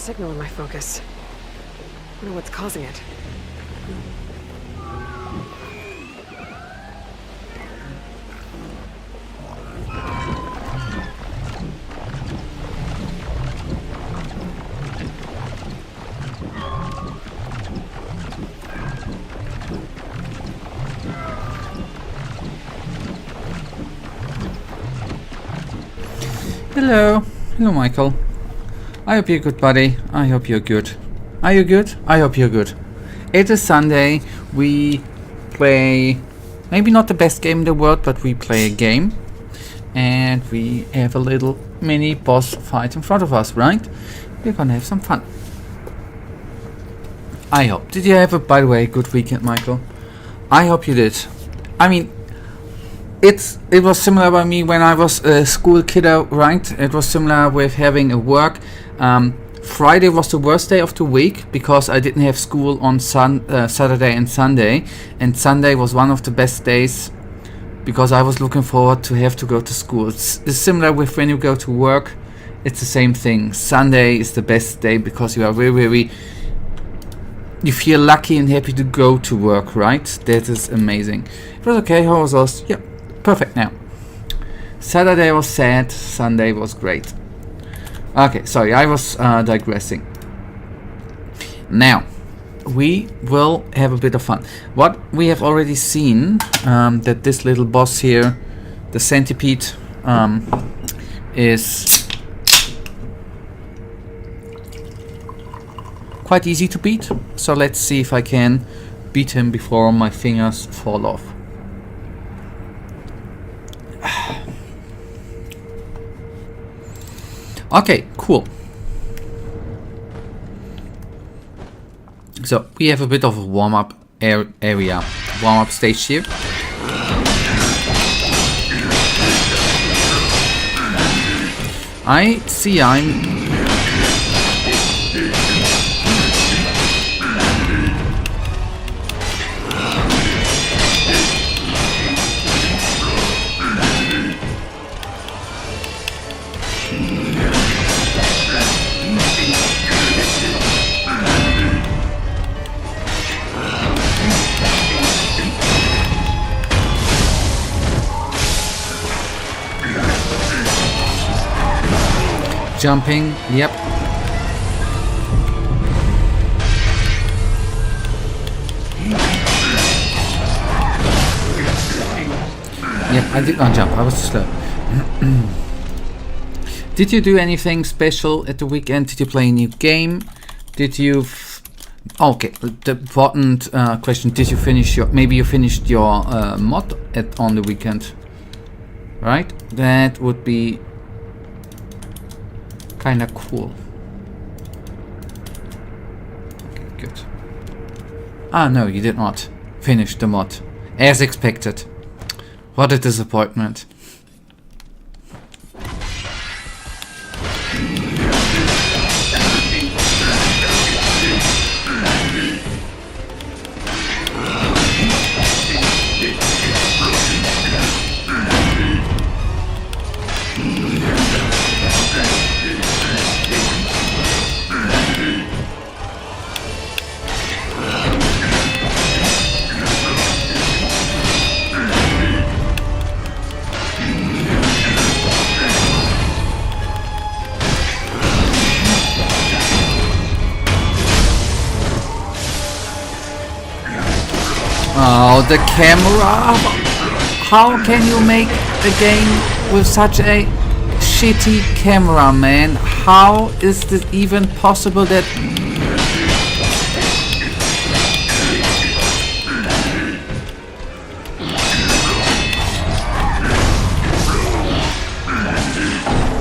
signal in my focus. Wonder what's causing it. Hello. Hello, Michael. I hope you're good, buddy. I hope you're good. Are you good? I hope you're good. It is Sunday. We play maybe not the best game in the world, but we play a game. And we have a little mini boss fight in front of us, right? We're gonna have some fun. I hope. Did you have a, by the way, good weekend, Michael? I hope you did. I mean, it was similar by me when I was a school kiddo, right? It was similar with having a work. Friday was the worst day of the week because I didn't have school on Saturday and Sunday. And Sunday was one of the best days because I was looking forward to have to go to school. It's similar with when you go to work. It's the same thing. Sunday is the best day because you are very you feel lucky and happy to go to work, right? That is amazing. It was okay. How was yours? Yeah, perfect now. Saturday was sad. Sunday was great. Okay, sorry, I was digressing. Now, we will have a bit of fun. What we have already seen, that this little boss here, the Centipede, is quite easy to beat. So let's see if I can beat him before my fingers fall off. Okay, cool. So we have a bit of a warm-up area, warm-up stage here. I see I'm jumping, yep. Yep, I did not jump, I was too slow. Did you do anything special at the weekend? Did you play a new game? Did you... okay, the important question, did you finish your... maybe you finished your mod on the weekend? Right? That would be... kinda cool. Okay, good. Ah, no, you did not finish the mod. As expected. What a disappointment. Oh, the camera! How can you make a game with such a shitty camera, man? How is this even possible that...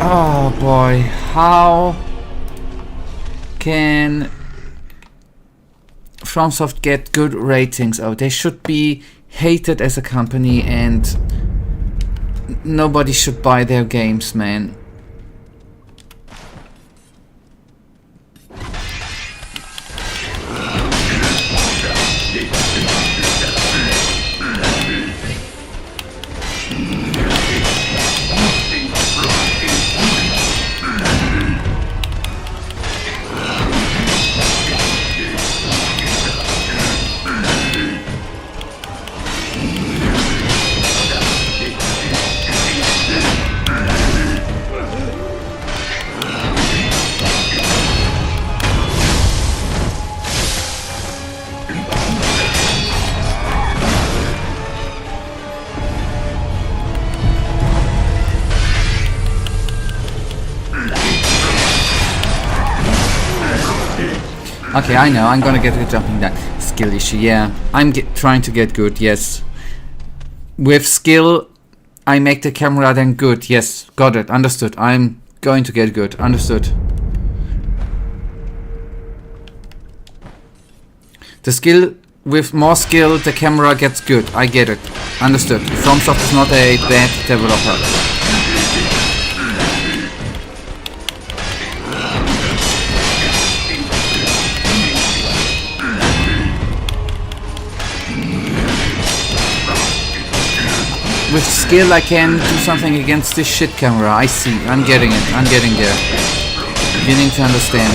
oh boy, how can FromSoft get good ratings? Oh, they should be hated as a company and nobody should buy their games, man. Okay, I know. I'm gonna get a jumping down. Skill issue, yeah. I'm trying to get good, yes. With skill, I make the camera then good. Yes, got it. Understood. I'm going to get good. Understood. The skill, with more skill, the camera gets good. I get it. Understood. FromSoft is not a bad developer. With skill I can do something against this shit camera. I see. I'm getting it. I'm getting there. Beginning to understand.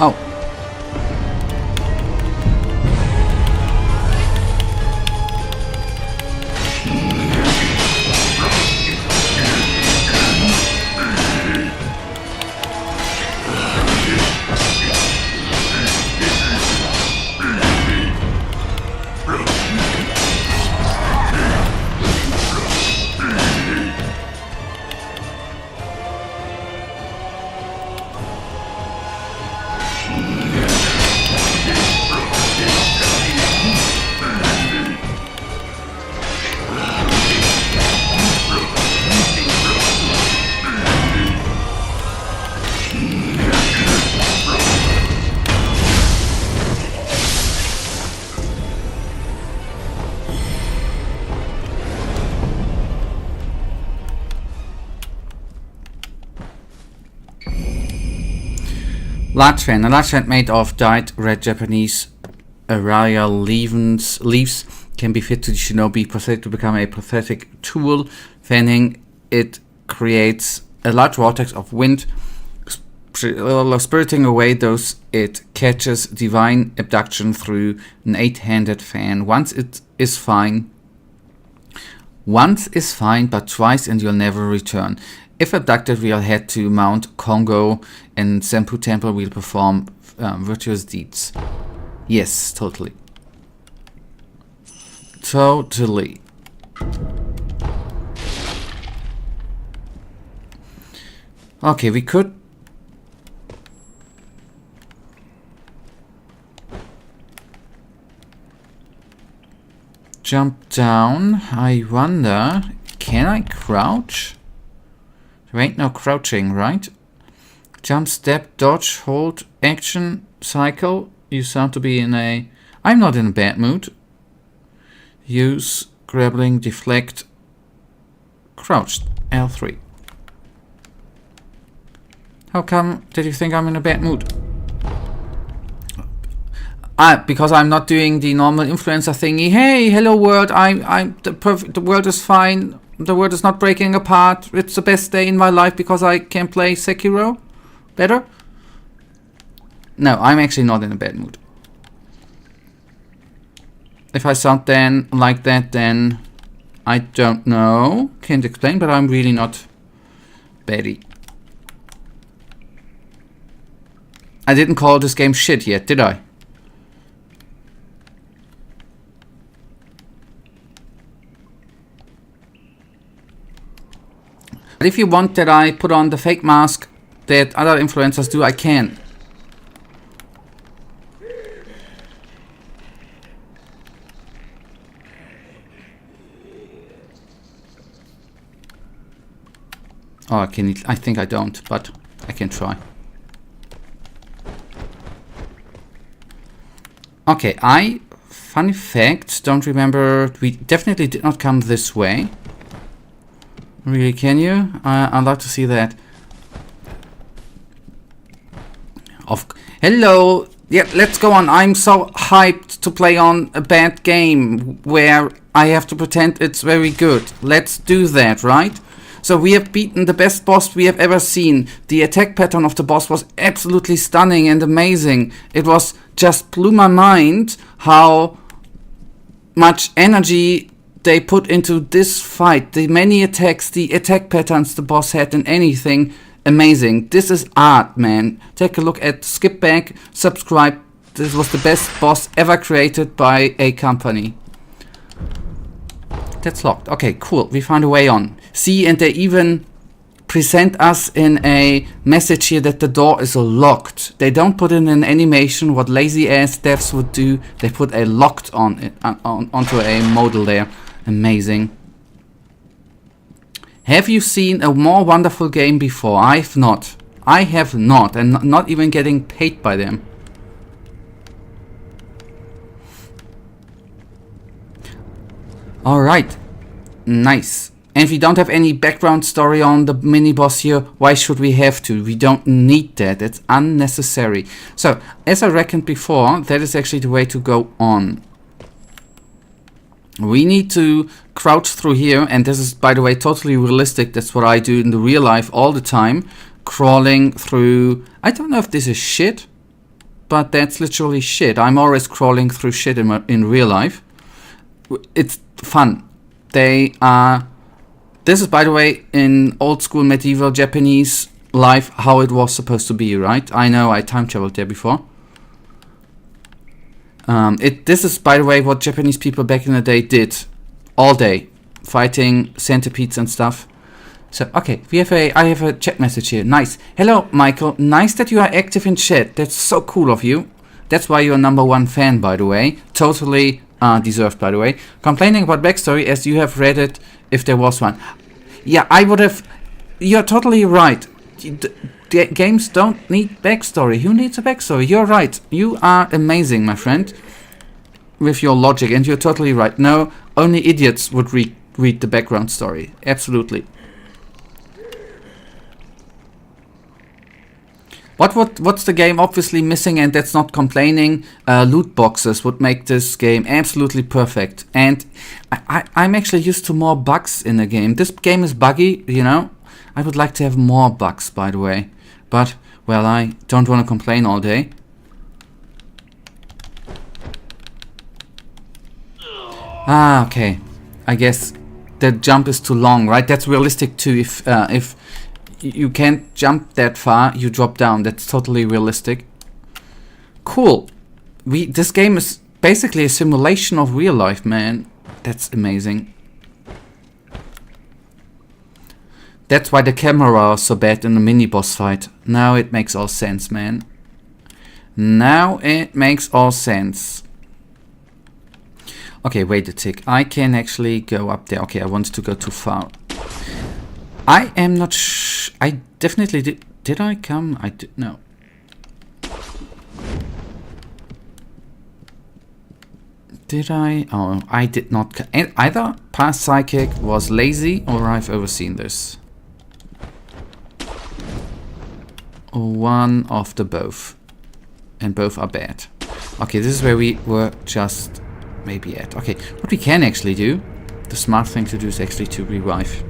Oh. Large fan. A large fan made of dyed red Japanese araya leaves can be fit to the shinobi prosthetic to become a prosthetic tool. Fanning it creates a large vortex of wind, spiriting away those it catches. Divine abduction through an 8-handed fan. Once is fine, but twice and you'll never return. If abducted, we'll head to Mount Kongo and Senpu Temple. We'll perform virtuous deeds. Yes, totally. Totally. Okay, we could... jump down. I wonder... can I crouch? There ain't no crouching, right? Jump, step, dodge, hold, action, cycle. You sound to be in a... I'm not in a bad mood. Use, grappling, deflect, crouched, L3. How come did you think I'm in a bad mood? Because I'm not doing the normal influencer thingy. Hey, hello world, the world is fine. The world is not breaking apart. It's the best day in my life because I can play Sekiro better. No, I'm actually not in a bad mood. If I sound then like that, then I don't know. Can't explain, but I'm really not baddy. I didn't call this game shit yet, did I? But if you want that I put on the fake mask that other influencers do, I can. Oh, I think I don't, but I can try. Okay, funny fact, don't remember, we definitely did not come this way. Really, can you? I'd love to see that. Hello! Yeah, let's go on. I'm so hyped to play on a bad game where I have to pretend it's very good. Let's do that, right? So we have beaten the best boss we have ever seen. The attack pattern of the boss was absolutely stunning and amazing. It was just blew my mind how much energy they put into this fight. The many attacks, the attack patterns the boss had and anything. Amazing. This is art, man. Take a look at skip back, subscribe. This was the best boss ever created by a company. That's locked. Okay, cool. We found a way on. See, and they even present us in a message here that the door is locked. They don't put in an animation what lazy ass devs would do. They put a locked onto a modal there. Amazing. Have you seen a more wonderful game before? I've not. I have not, and not even getting paid by them. Alright. Nice. And we don't have any background story on the mini-boss here. Why should we have to? We don't need that. It's unnecessary. So, as I reckoned before, that is actually the way to go on. We need to crouch through here, and this is, by the way, totally realistic. That's what I do in the real life all the time. Crawling through... I don't know if this is shit, but that's literally shit. I'm always crawling through shit in real life. It's fun. They are... This is, by the way, in old school medieval Japanese life, how it was supposed to be, right? I know, I time traveled there before. This is, by the way, what Japanese people back in the day did all day, fighting centipedes and stuff. So, okay, I have a chat message here. Nice. Hello, Michael. Nice that you are active in chat. That's so cool of you. That's why you're #1 fan, by the way. Totally deserved, by the way. Complaining about backstory as you have read it if there was one. Yeah, I would have... You're totally right. The games don't need backstory. Who needs a backstory? You're right. You are amazing, my friend. With your logic, and you're totally right. No, only idiots would read the background story. Absolutely. What's the game obviously missing, and that's not complaining? Loot boxes would make this game absolutely perfect. And I'm actually used to more bugs in the game. This game is buggy, you know. I would like to have more bugs, by the way. But, well, I don't want to complain all day. Ah, okay. I guess the jump is too long, right? That's realistic too. If you can't jump that far, you drop down. That's totally realistic. Cool. This game is basically a simulation of real life, man. That's amazing. That's why the camera is so bad in the mini-boss fight. Now it makes all sense, man. Now it makes all sense. Okay, wait a tick. I can actually go up there. Okay, I wanted to go too far. I am not I definitely did. Did I come? I did. No. Did I? Oh, I did not. Either past psychic was lazy or I've overseen this. One of the both. And both are bad. Okay, this is where we were just maybe at. Okay, what we can actually do, the smart thing to do is actually to revive.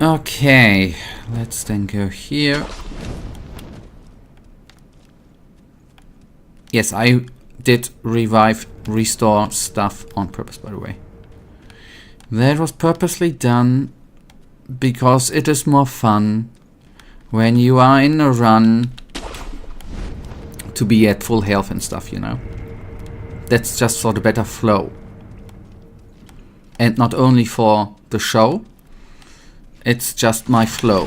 Okay, let's then go here. Yes, I did restore stuff on purpose, by the way. That was purposely done because it is more fun when you are in a run to be at full health and stuff, you know. That's just for the better flow. And not only for the show, it's just my flow.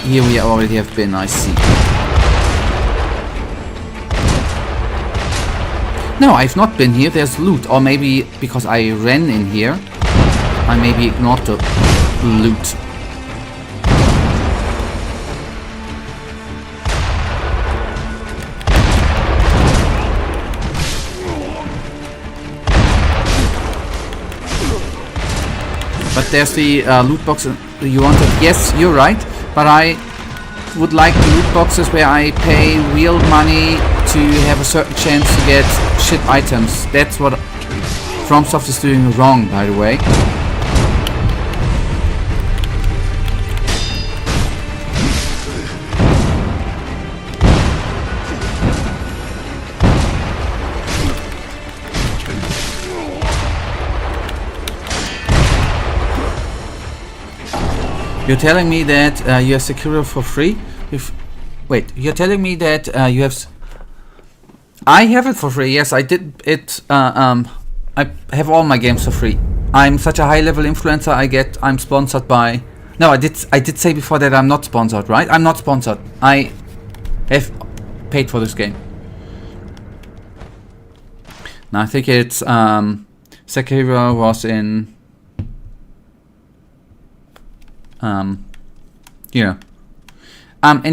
Here we already have been, I see. No, I've not been here. There's loot. Or maybe because I ran in here, I maybe ignored the loot. But there's the loot box you wanted. Yes, you're right. But I would like the loot boxes where I pay real money to have a certain chance to get shit items. That's what FromSoftware is doing wrong, by the way. You're telling me that you have Sekiro for free? Wait, you're telling me that you have... I have it for free, yes, I did it. I have all my games for free. I'm such a high-level influencer, I'm sponsored by... No, I did say before that I'm not sponsored, right? I'm not sponsored. I have paid for this game. Now, I think it's... Sekiro was in... and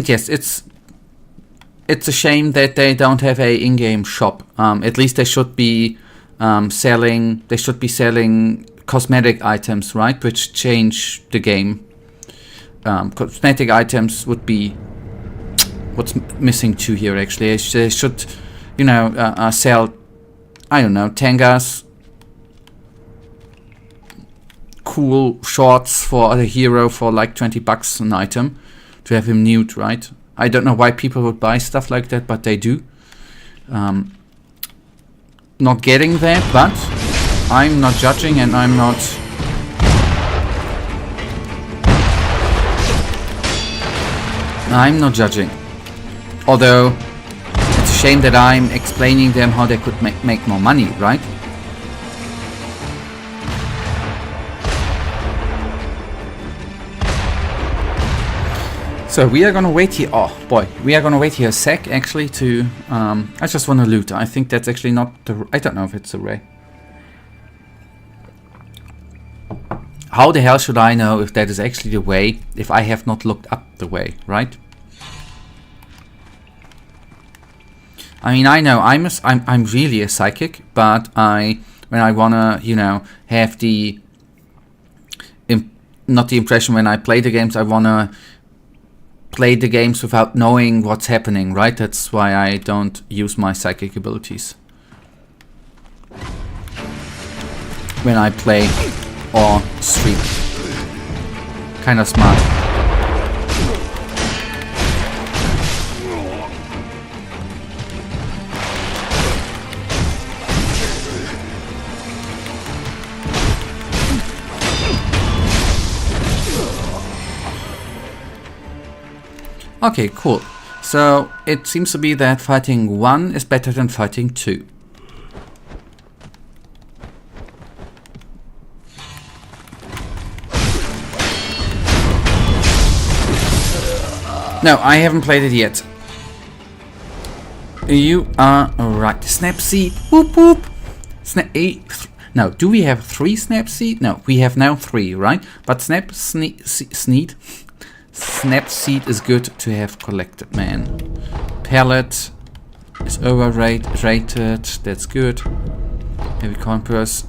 yes, it's a shame that they don't have a in-game shop. At least they should be selling cosmetic items, right? Which change the game. Cosmetic items would be what's missing too here. Actually, they should, sell. I don't know, tangas. Cool shorts for the hero for like $20 an item to have him nude, right? I don't know why people would buy stuff like that, but they do. Not getting that, but I'm not judging and I'm not... judging. Although it's a shame that I'm explaining them how they could make more money, right? So we are gonna wait here. Oh boy, we are gonna wait here a sec actually to. I just want to loot. I think that's actually not the. I don't know if it's a ray. How the hell should I know if that is actually the way if I have not looked up the way, right? I mean, I know I'm really a psychic, but when I wanna have the not the impression when I play the games, I wanna play the games without knowing what's happening, right? That's why I don't use my psychic abilities when I play or stream. Kinda smart. Okay, cool. So it seems to be that fighting 1 is better than fighting 2. No, I haven't played it yet. You are right. Snapseed. Whoop whoop. No, do we have 3 Snapseed? No, we have now 3, right? But Snapseed is good to have collected, man. Pallet is overrated. That's good. Heavy compass.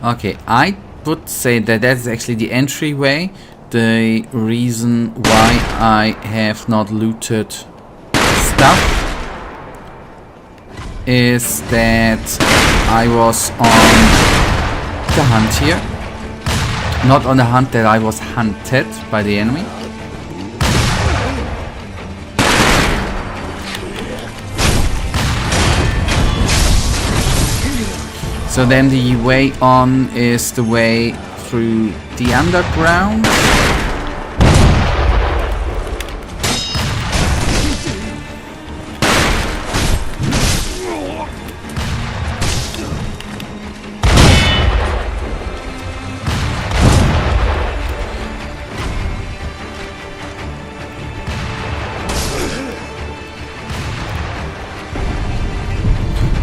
Okay, I would say that is actually the entryway. The reason why I have not looted stuff is that I was on the hunt here. Not on the hunt that I was hunted by the enemy. So then the way on is the way through the underground.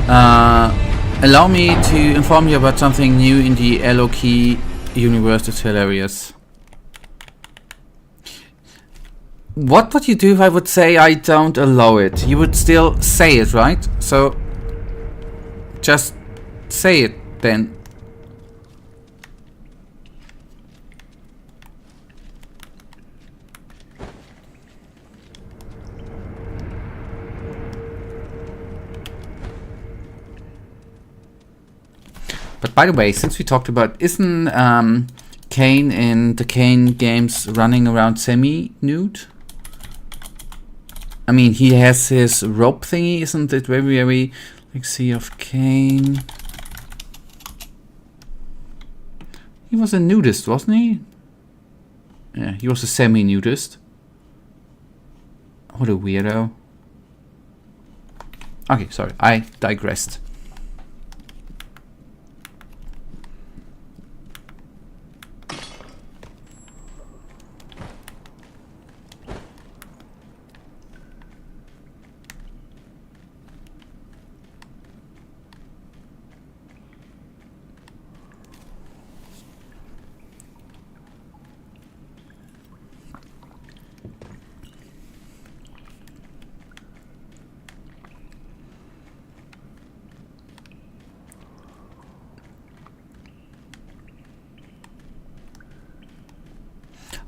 Allow me to inform you about something new in the LOK universe that's hilarious. What would you do if I would say I don't allow it? You would still say it, right? So just say it then. But by the way, since we talked about, isn't Kane in the Kane games running around semi-nude? I mean, he has his rope thingy, isn't it? Very Legacy of Kane. He was a nudist, wasn't he? Yeah, he was a semi-nudist. What a weirdo. Okay, sorry, I digressed.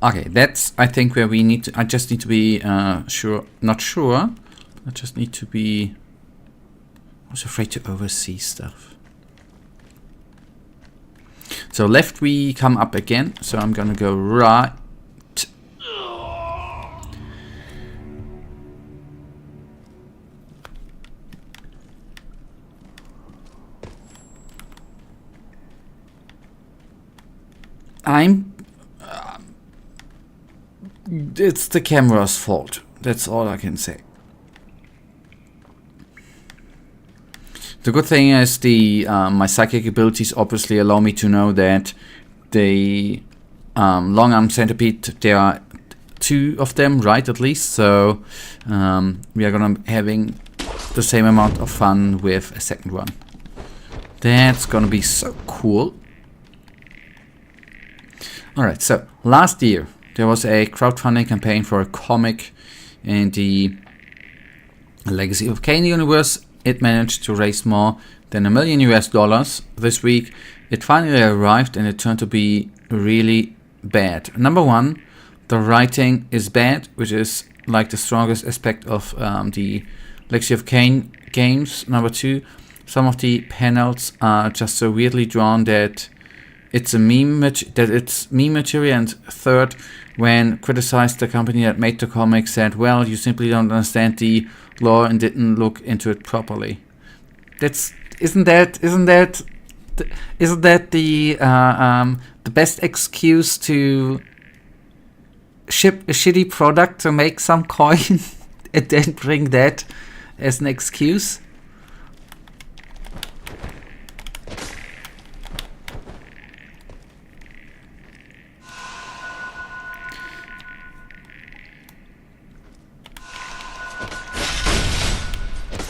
Okay, that's, I think, where we need to, I just need to be sure, not sure, I just need to be, I was afraid to oversee stuff. So left we come up again, so I'm gonna go right. It's the camera's fault. That's all I can say. The good thing is my psychic abilities obviously allow me to know that the long arm centipede, there are 2 of them, right, at least. So we are gonna having the same amount of fun with a second one. That's gonna be so cool. Alright, so last year there was a crowdfunding campaign for a comic in the Legacy of Kain universe. It managed to raise more than $1 million US. This week it finally arrived and it turned to be really bad. Number one, the writing is bad, which is like the strongest aspect of the Legacy of Kain games. Number two, some of the panels are just so weirdly drawn that it's meme material. And third, when criticized, the company that made the comic said, well, you simply don't understand the lore and didn't look into it properly. Isn't that the best excuse to ship a shitty product to make some coin and then bring that as an excuse?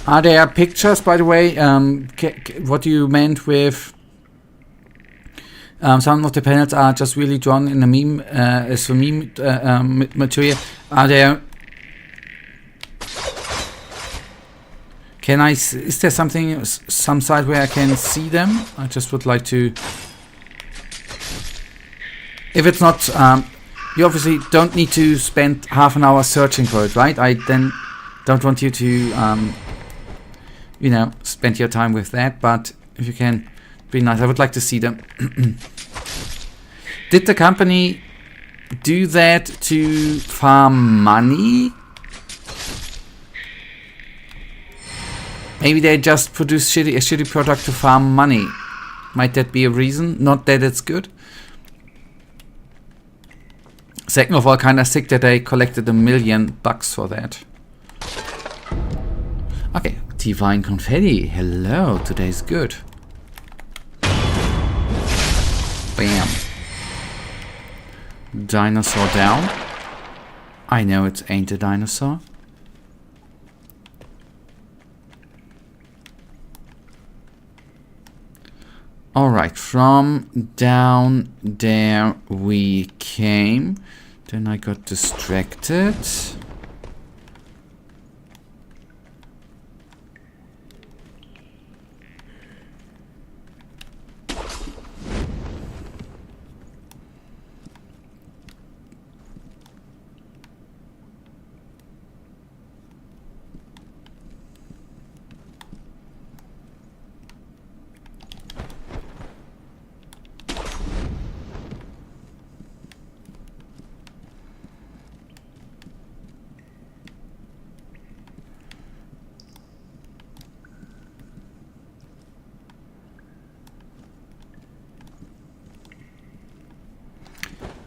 Are there pictures, by the way? What you meant with some of the panels are just really drawn in a meme, as a meme material. Are there? Is there something, some site where I can see them? I just would like to. If it's not, you obviously don't need to spend half an hour searching for it, right? I then don't want you to. You know, spend your time with that, but if you can, be nice. I would like to see them. Did the company do that to farm money? Maybe they just produce a shitty product to farm money. Might that be a reason? Not that it's good. Second of all, kinda sick that they collected $1 million for that. Okay. Divine Confetti, hello, today's good. Bam. Dinosaur down. I know it ain't a dinosaur. Alright, from down there we came. Then I got distracted.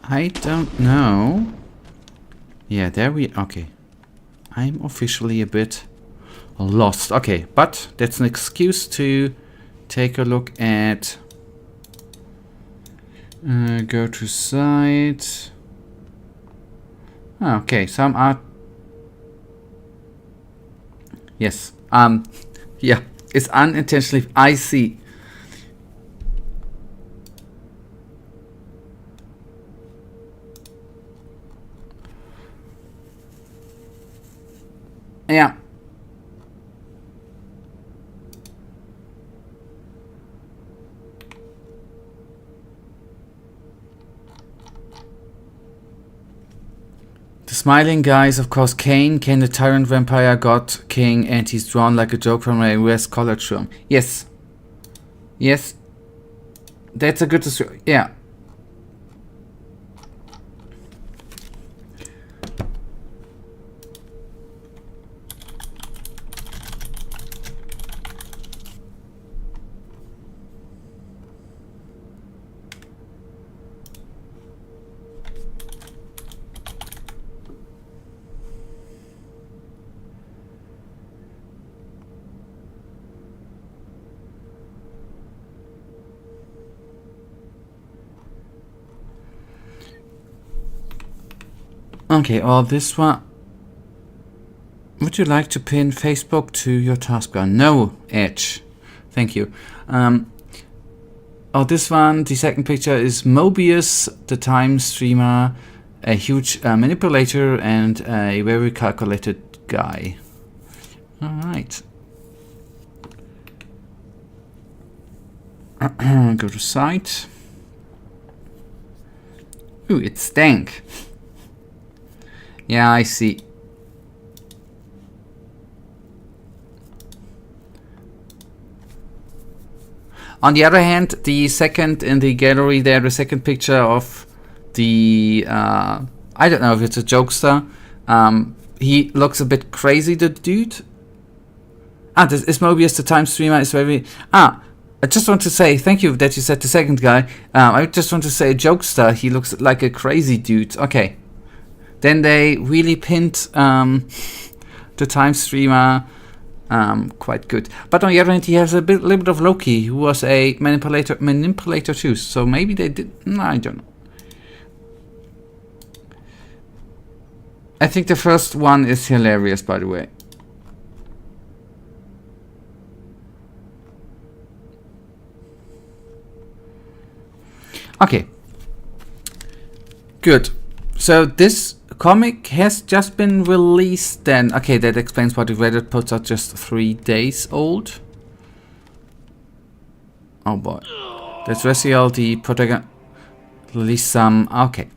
I don't know. Yeah, there we... Okay. I'm officially a bit lost. Okay, but that's an excuse to take a look at... go to site. Ah, okay, some art... Yes. Yeah, it's unintentionally... I see. Yeah. The smiling guy is of course Kane. Kane the tyrant vampire god king, and he's drawn like a joke from a US college film. Yes. Yes. That's a good description. Yeah. Okay, or this one. Would you like to pin Facebook to your taskbar? No, Edge. Thank you. Oh, this one, the second picture is Mobius, the time streamer, a huge manipulator, and a very calculated guy. Alright. Go to site. Ooh, it's stank. Yeah, I see. On the other hand, the second in the gallery there, the second picture of the, I don't know if it's a jokester. He looks a bit crazy, the dude. Ah, this is Mobius, the time streamer, is very... I just want to say, thank you that you said the second guy. I just want to say, jokester, he looks like a crazy dude. Okay. Then they really pinned the time streamer quite good. But on the other hand, he has a little bit of Loki, who was a manipulator too. So maybe they did. No, I don't know. I think the first one is hilarious, by the way. Okay. Good. So this comic has just been released then. Okay, that explains why the Reddit posts are just 3 days old. Oh boy. That's Raziel, the protagonist. Release some. Okay.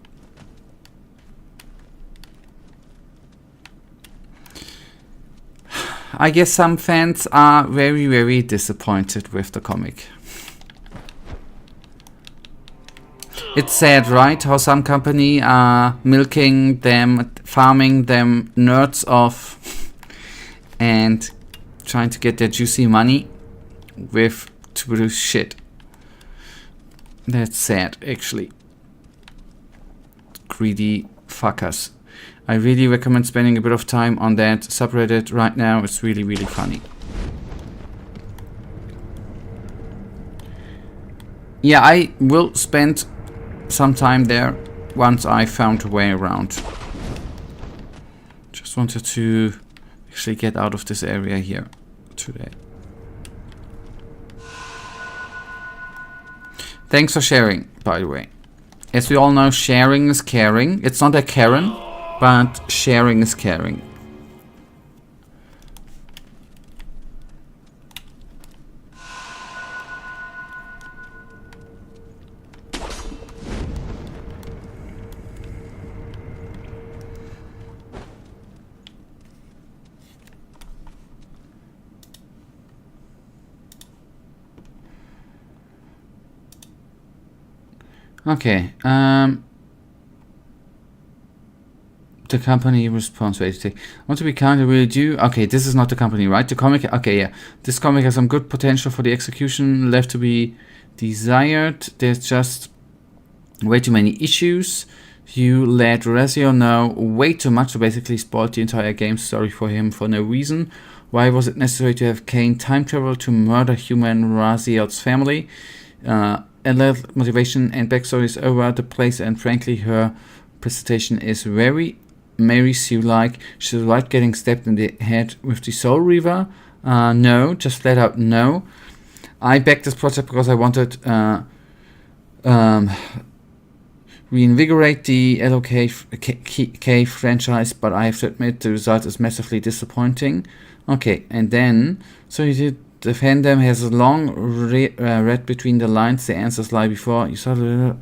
I guess some fans are very, very disappointed with the comic. It's sad, right? How some company are milking them, farming them nerds off and trying to get their juicy money with to produce shit. That's sad, actually. Greedy fuckers. I really recommend spending a bit of time on that subreddit right now. It's really, really funny. Yeah, I will spend some time there once I found a way around. Just wanted to actually get out of this area here today. Thanks for sharing, by the way. As we all know, sharing is caring. It's not a Karen, but sharing is caring. Okay, the company response. Wait, I want to be kind, I really do. Okay, this is not the company, right? The comic, okay, yeah. This comic has some good potential for the execution, left to be desired. There's just way too many issues. You let Razio know way too much, so basically spoiled the entire game story for him for no reason. Why was it necessary to have Kane time travel to murder human Razio's family? And motivation and backstory is over the place, and frankly her presentation is very Mary Sue-like. She's right getting stabbed in the head with the Soul Reaver. No, just flat out no. I backed this project because I wanted reinvigorate the LOK franchise, but I have to admit the result is massively disappointing. Okay, and then, so you did. The fandom has long read between the lines. The answers lie before you saw the.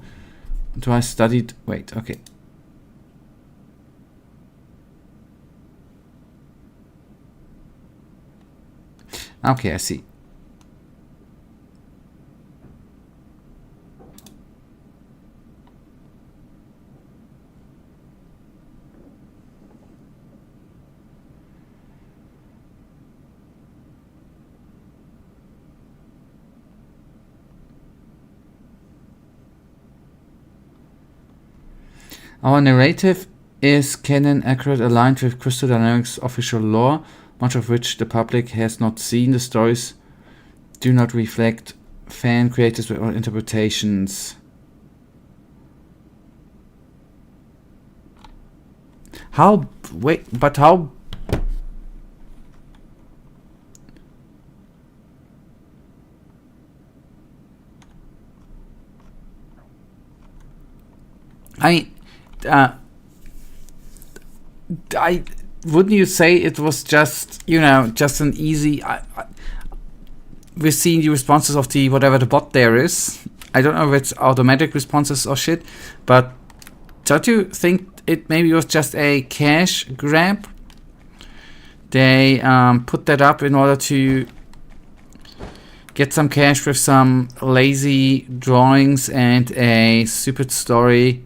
Do I studied? Wait. Okay. Okay, I see. Our narrative is canon accurate, aligned with Crystal Dynamics' official lore, much of which the public has not seen. The stories do not reflect fan creators or interpretations. How? Wait, but how? I wouldn't you say it was just, you know, just an easy. We've seen the responses of the whatever the bot there is. I don't know if it's automatic responses or shit, but don't you think it maybe was just a cash grab? They put that up in order to get some cash with some lazy drawings and a stupid story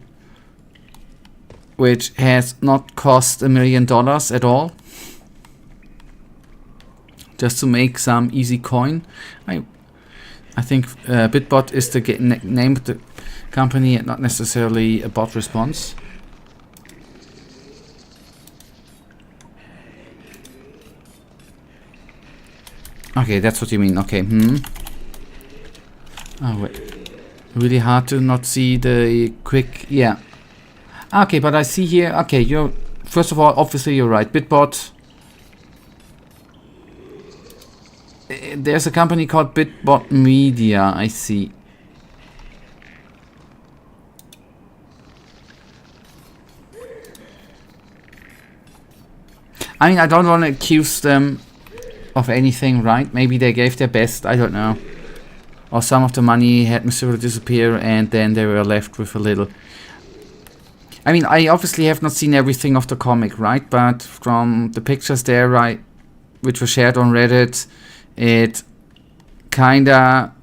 which has not cost $1 million at all, just to make some easy coin. I think Bitbot is the name of the company and not necessarily a bot response. Okay, that's what you mean. Okay, Oh wait, really hard to not see the quick. Yeah. Okay, but I see here. Okay, you're first of all, obviously you're right. Bitbot. There's a company called Bitbot Media. I see. I mean, I don't want to accuse them of anything, right? Maybe they gave their best. I don't know. Or some of the money had mysteriously disappear, and then they were left with a little. I mean, I obviously have not seen everything of the comic, right? But from the pictures there, right, which were shared on Reddit, it kinda...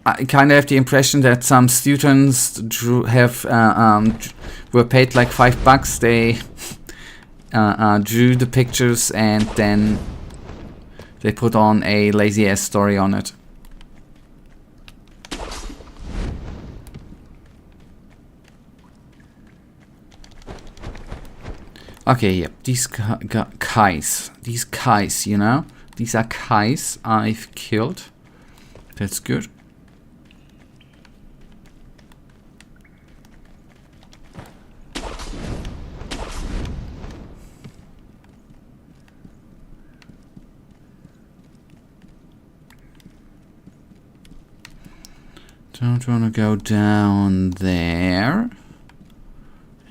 I kinda have the impression that some students were paid like $5. They drew the pictures and then they put on a lazy ass story on it. Okay, yeah, these Kais, you know, these are Kais I've killed. That's good. Don't want to go down there.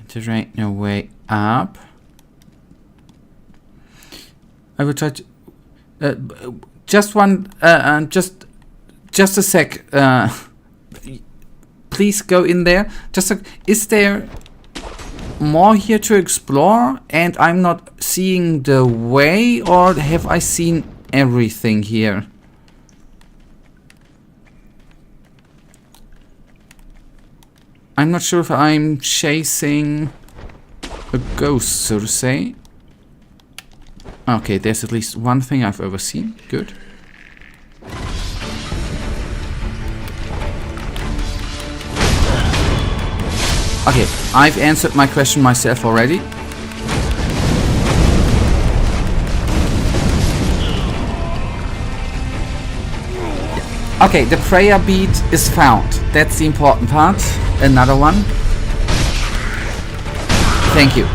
There ain't no way up. I will try to... just one... just a sec. Please go in there. Just a... Is there more here to explore and I'm not seeing the way, or have I seen everything here? I'm not sure if I'm chasing a ghost, so to say. Okay, there's at least one thing I've ever seen. Good. Okay, I've answered my question myself already. Okay, the prayer bead is found. That's the important part. Another one. Thank you.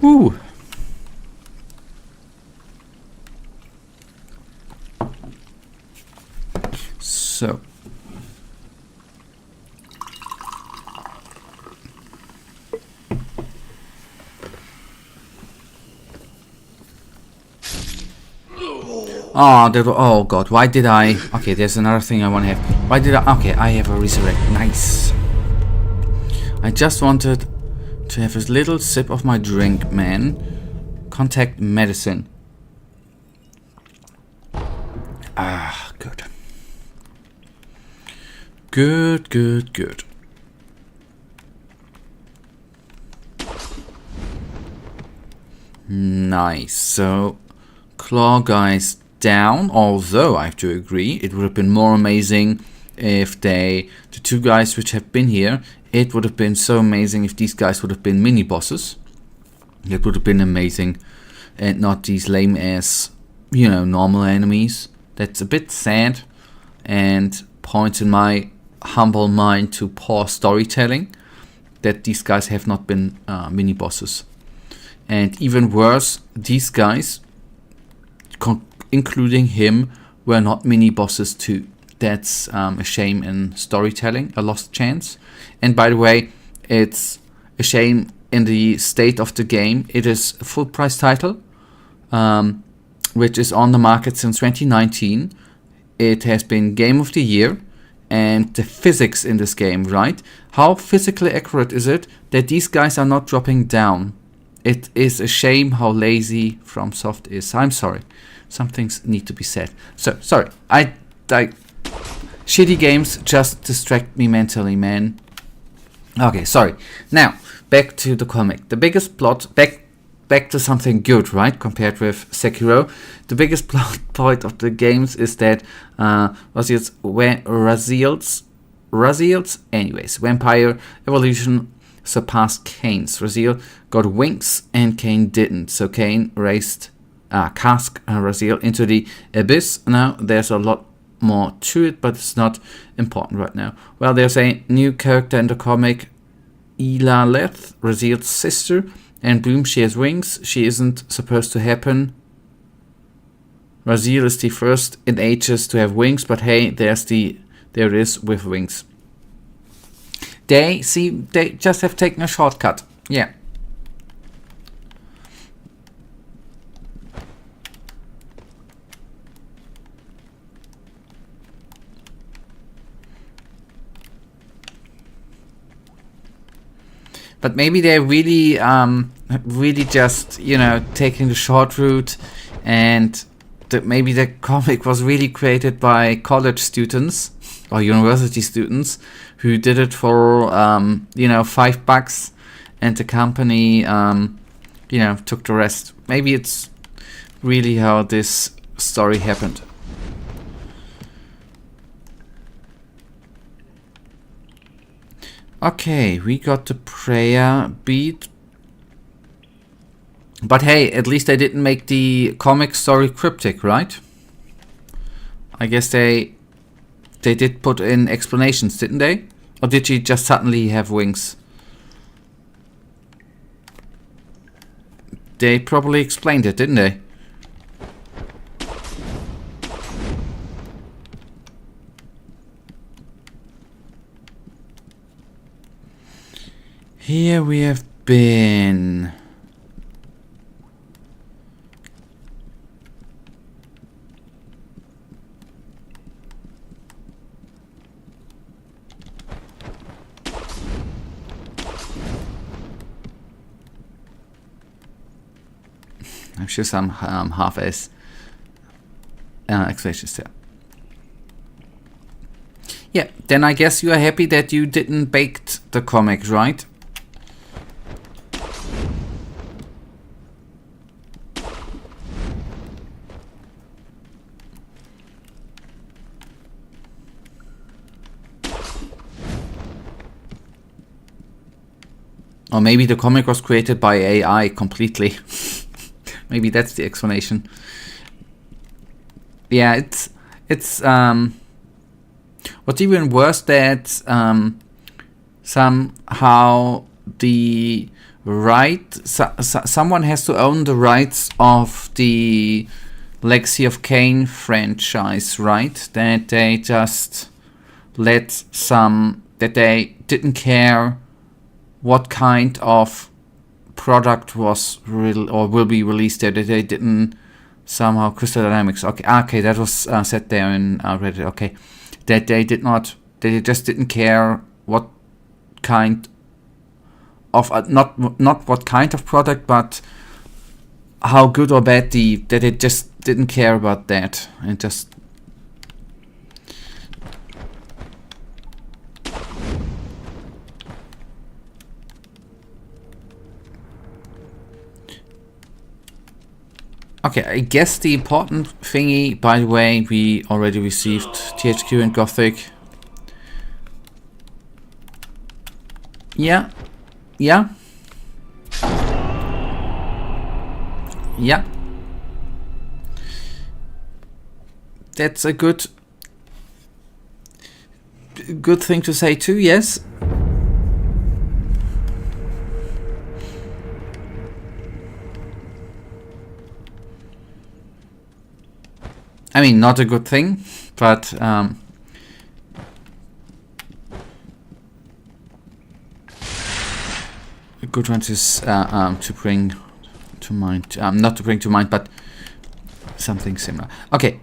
Woo. So. Oh god, why did I... Okay, there's another thing I want to have. Why did I... Okay, I have a resurrect. Nice. I just wanted to have a little sip of my drink, man. Contact medicine. Ah, good. Good, good, good. Nice. So, claw guys down. Although, I have to agree, it would have been more amazing if the two guys which have been here, it would have been so amazing if these guys would have been mini-bosses. It would have been amazing. And not these lame ass, you know, normal enemies. That's a bit sad. And points in my humble mind to poor storytelling. That these guys have not been mini-bosses. And even worse, these guys, including him, were not mini-bosses too. That's a shame in storytelling, a lost chance. And by the way, it's a shame in the state of the game. It is a full price title, which is on the market since 2019. It has been Game of the Year. And the physics in this game, right? How physically accurate is it that these guys are not dropping down? It is a shame how lazy FromSoft is. I'm sorry. Some things need to be said. So, sorry. Shitty games just distract me mentally, man. Okay, sorry. Now, back to the comic. The biggest plot... Back to something good, right? Compared with Sekiro. The biggest plot point of the games is that Raziel's anyways, vampire evolution surpassed Kane's. Raziel got wings and Kane didn't. So Kane cast Raziel into the abyss. Now there's a lot more to it, but it's not important right now. Well, there's a new character in the comic, Ilaleth, Raziel's sister, and boom, she has wings. She isn't supposed to happen. Raziel is the first in ages to have wings, but hey, there it is with wings. They just have taken a shortcut. Yeah. But maybe they're really just, you know, taking the short route, and maybe the comic was really created by college students or university students who did it for, you know, $5, and the company, you know, took the rest. Maybe it's really how this story happened. Okay, we got the prayer beat. But hey, at least they didn't make the comic story cryptic, right? I guess they did put in explanations, didn't they? Or did she just suddenly have wings? They probably explained it, didn't they? Here we have been. I'm sure some half-ass explanations there. Yeah, then I guess you are happy that you didn't bake the comic, right? Or maybe the comic was created by AI completely. Maybe that's the explanation. Yeah, it's what's even worse that somehow the someone has to own the rights of the Legacy of Kain franchise, right? That they just let that they didn't care what kind of product was real or will be released there, that they didn't somehow Crystal Dynamics. Okay, that was said there in Reddit. Okay, that they just didn't care what kind of not what kind of product, but how good or bad that they just didn't care about that and just. Okay, I guess the important thingy, by the way, we already received THQ and Gothic. Yeah. Yeah. Yeah. That's a good thing to say too, yes. I mean, not a good thing, but a good one to bring to mind. Not to bring to mind, but something similar. Okay,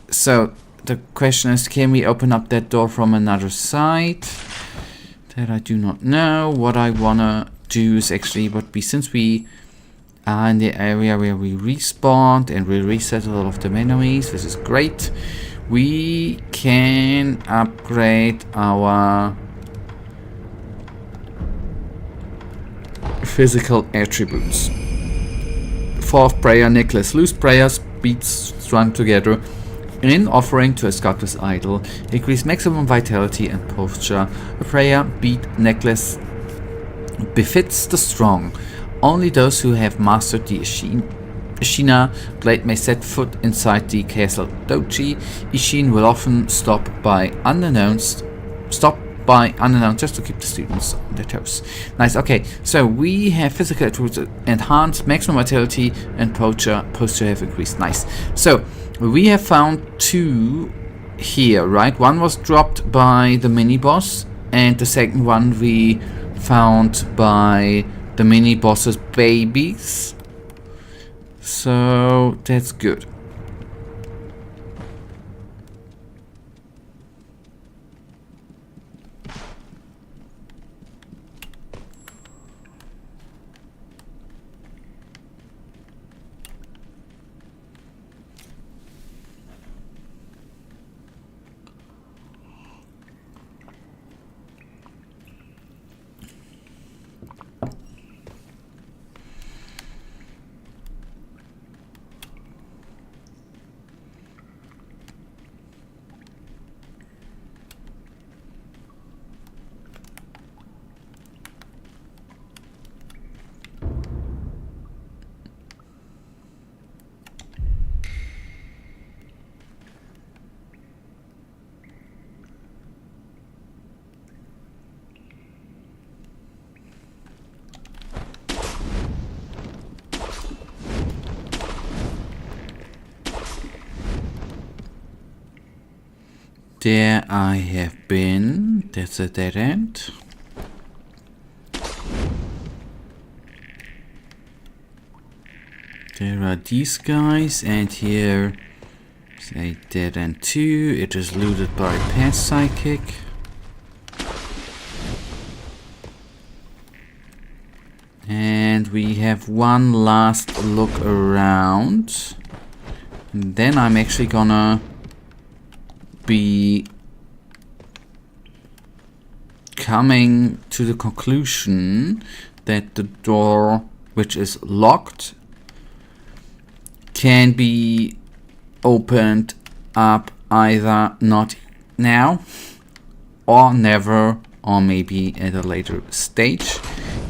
so the question is, can we open up that door from another side? That I do not know. What I wanna do is actually since we in the area where we respawned and we reset a lot of the memories. This is great. We can upgrade our physical attributes. 4th prayer necklace. Loose prayers, beads strung together in offering to a sculptor's idol. Increase maximum vitality and posture. A prayer bead necklace befits the strong. Only those who have mastered the Ashina blade may set foot inside the castle doji. Ishin will often stop by unannounced just to keep the students on their toes. Nice. Okay, so we have physical attributes enhanced, maximum vitality, and posture have increased. Nice. So we have found 2 here, right? One was dropped by the mini boss, and the second one we found by the mini boss's babies. So that's good. There I have been. That's a dead end. There are these guys, and here is a dead end too. It is looted by past psychic. And we have one last look around. And then I'm actually gonna be coming to the conclusion that the door, which is locked, can be opened up either not now or never, or maybe at a later stage,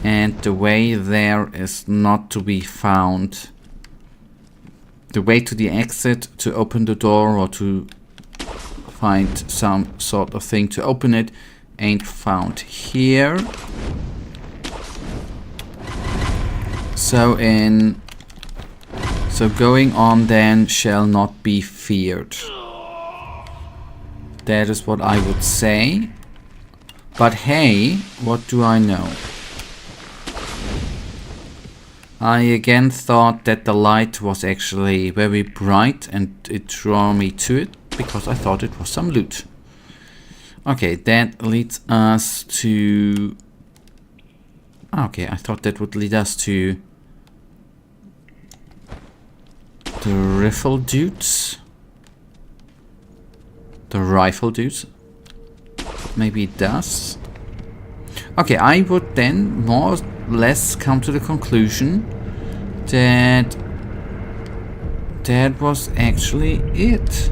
and the way there is not to be found. The way to the exit to open the door or to find some sort of thing to open it ain't found here. So going on then shall not be feared. That is what I would say. But hey, what do I know? I again thought that the light was actually very bright and it drew me to it because I thought it was some loot. Okay, that leads us to... Okay, I thought that would lead us to the rifle dudes. The rifle dudes. Maybe it does. Okay, I would then more or less come to the conclusion that that was actually it.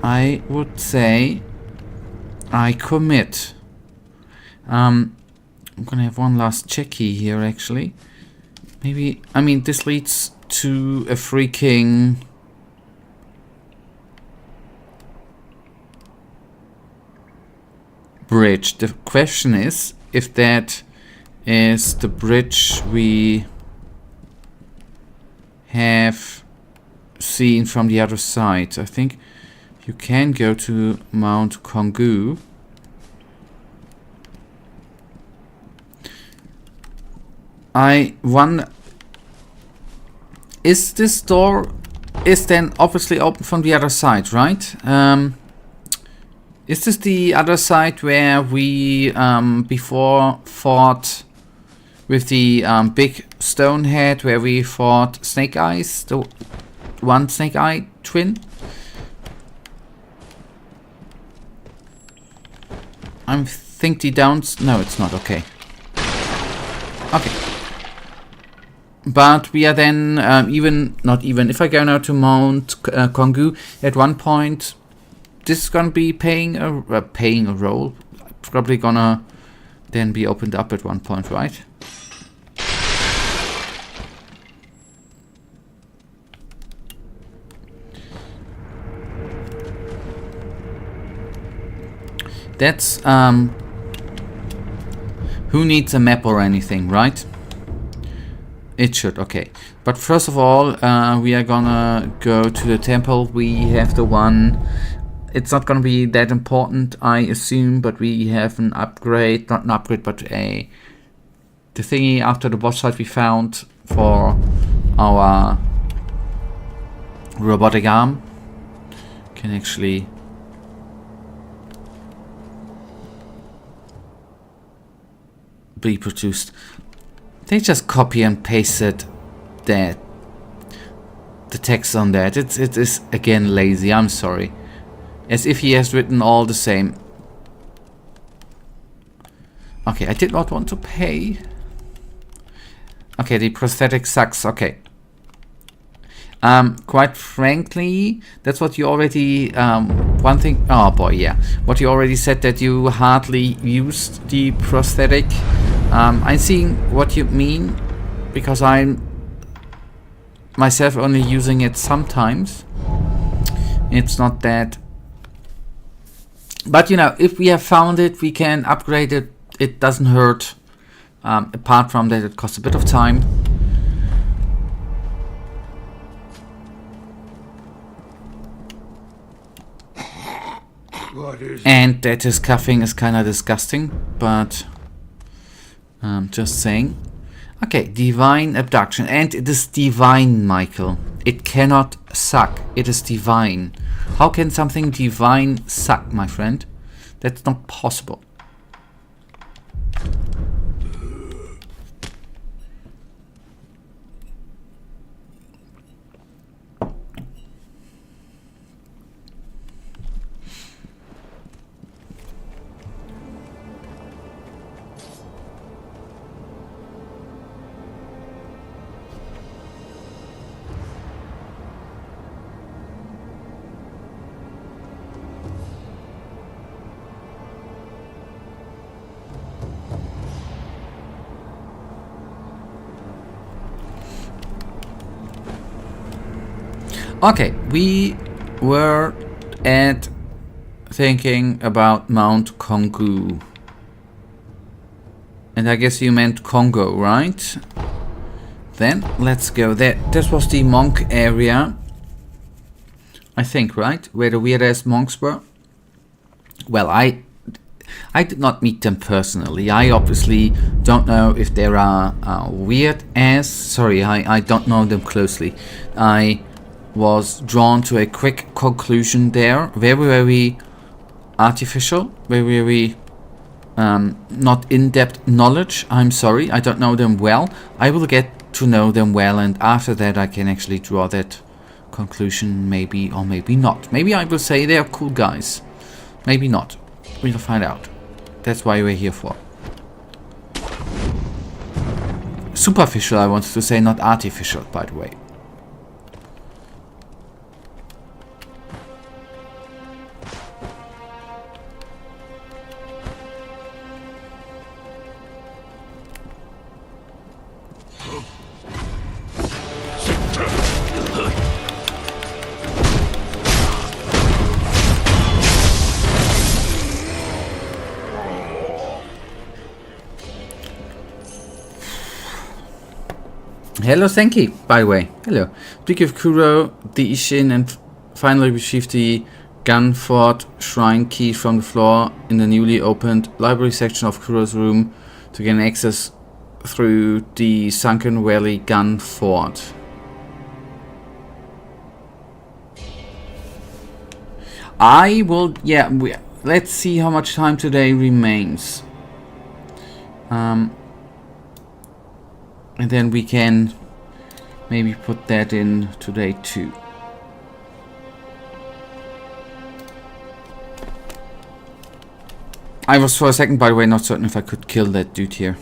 I would say I commit. I'm gonna have one last checky here actually. Maybe, I mean, this leads to a freaking bridge. The question is if that is the bridge we have seen from the other side. I think you can go to Mount Kongu. Is this door is then obviously open from the other side, right? Is this the other side where we before fought with the big stone head, where we fought Snake Eyes, the one Snake Eye twin? I think the downs... No, it's not. Okay. Okay. But we are then not even if I go now to Mount Kongu at one point, this is gonna be paying a role. Probably gonna then be opened up at one point, right? That's who needs a map or anything, right? It should, okay. But first of all, we are gonna go to the temple. We have the one. It's not gonna be that important, I assume, but we have an upgrade, not an upgrade, but the thingy after the boss fight we found for our robotic arm can actually be produced. They just copy and pasted that the text on that. It is again lazy. I'm sorry. As if he has written all the same. Okay, I did not want to pay. Okay, the prosthetic sucks. Okay. Quite frankly, that's what you already one thing. Oh boy, yeah. What you already said, that you hardly used the prosthetic. I'm seeing what you mean, because I'm myself only using it sometimes. It's not that. But you know, if we have found it, we can upgrade it. It doesn't hurt. Apart from that, it costs a bit of time. And that his coughing is kind of disgusting, but just saying. Okay, divine abduction, and it is divine, Michael. It cannot suck. It is divine. How can something divine suck, my friend? That's not possible. Okay, we were at thinking about Mount Kongu. And I guess you meant Congo, right? Then let's go there. This was the monk area, I think, right? Where the weird ass monks were. Well, I did not meet them personally. I obviously don't know if there are weird ass. Sorry, I don't know them closely. I was drawn to a quick conclusion there. Very artificial. Very not in-depth knowledge. I'm sorry, I don't know them well. I will get to know them well, and after that I can actually draw that conclusion, maybe or maybe not. Maybe I will say they're cool guys. Maybe not. We'll find out. That's why we're here for. Superficial, I wanted to say, not artificial, by the way. Hello, Senki, by the way. Hello. Speak of Kuro, the Ishin, and finally received the Gunfort Shrine key from the floor in the newly opened library section of Kuro's room to gain access through the Sunken Valley Gun Fort. I will, yeah, let's see how much time today remains. And then we can maybe put that in today too. I was for a second, by the way, not certain if I could kill that dude here.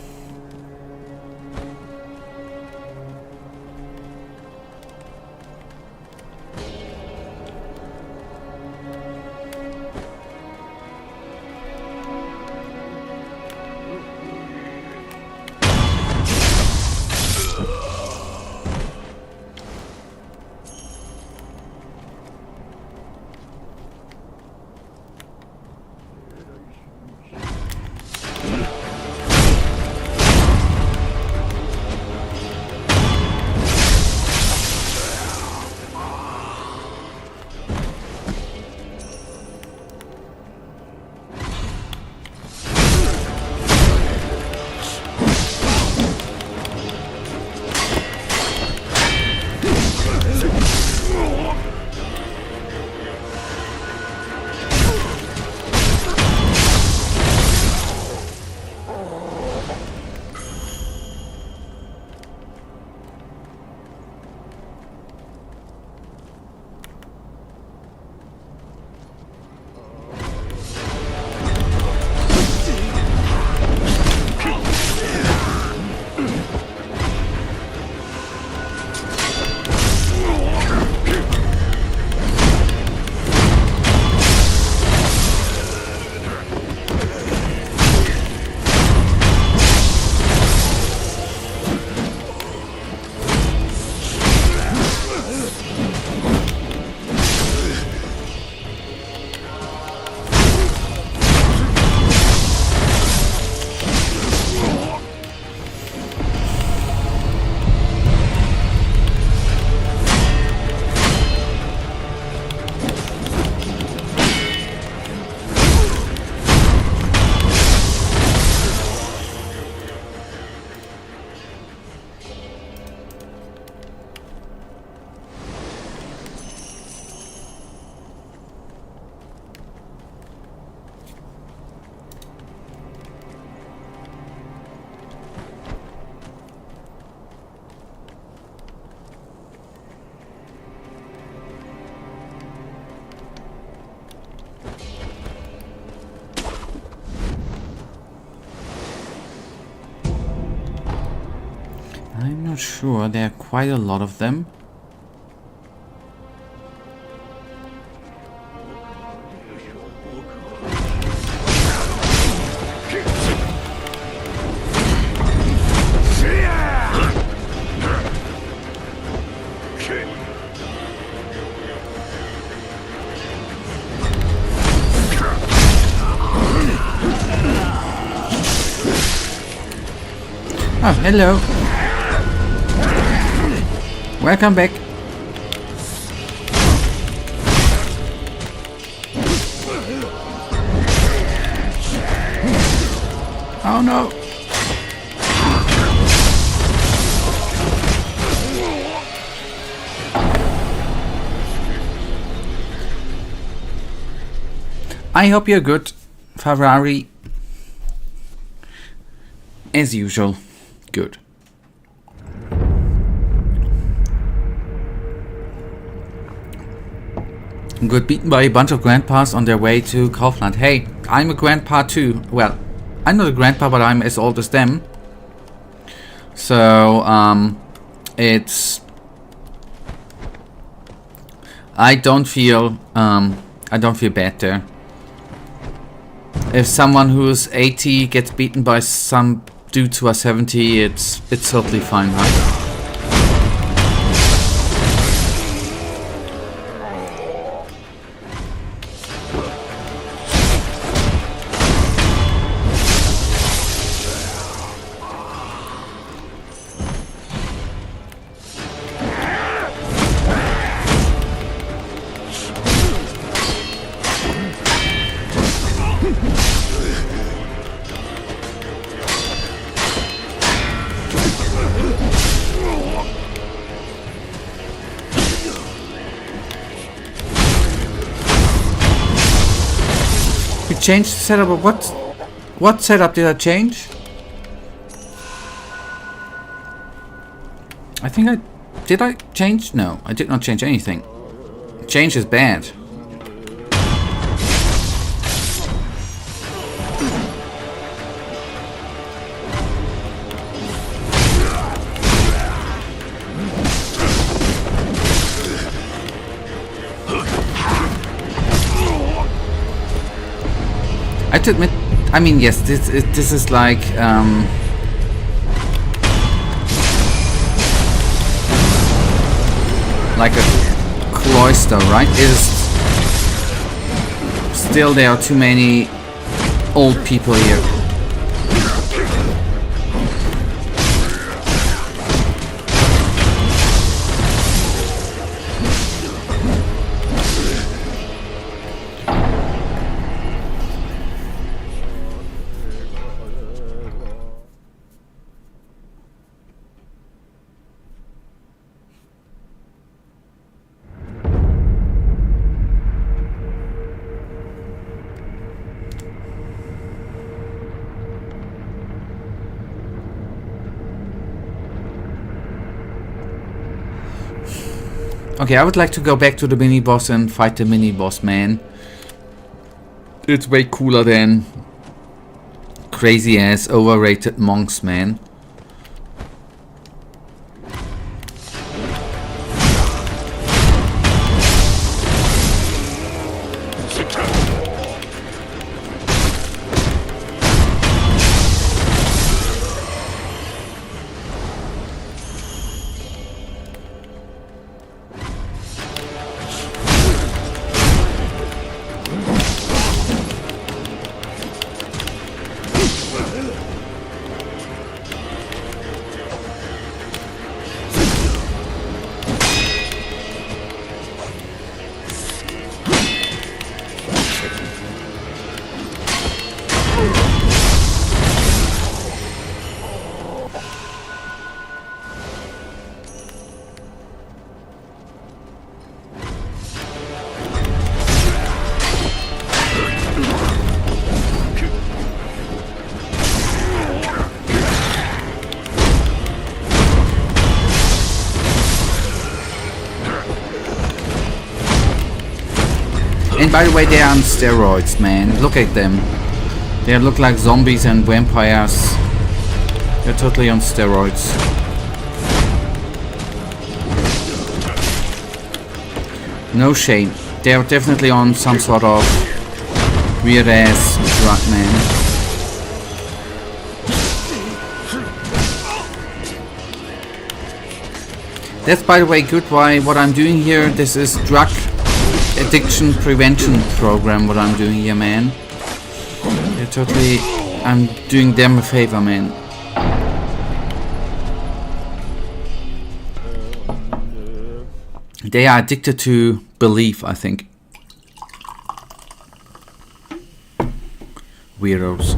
I'm not sure. There are quite a lot of them. Oh, hello. Welcome back. Oh no. I hope you're good, Ferrari. As usual. Good. Got beaten by a bunch of grandpas on their way to Kaufland. Hey, I'm a grandpa too. Well, I'm not a grandpa, but I'm as old as them. So, it's... I don't feel better. If someone who's 80 gets beaten by some dudes who are 70, it's totally fine, right? Change the setup of what setup did I change? I think did I change? No, I did not change anything. Change is bad. I have to admit, I mean, yes, this is like a cloister, right? It is still there are too many old people here. Okay, I would like to go back to the mini-boss and fight the mini-boss, man. It's way cooler than crazy-ass, overrated monks, man. And by the way, they are on steroids, man. Look at them. They look like zombies and vampires. They're totally on steroids. No shame. They're definitely on some sort of weird ass drug, man. That's, by the way, good. Why what I'm doing here, this is drug addiction prevention program, what I'm doing here, man. Yeah, totally, I'm doing them a favor, man. They are addicted to belief, I think. Weirdos.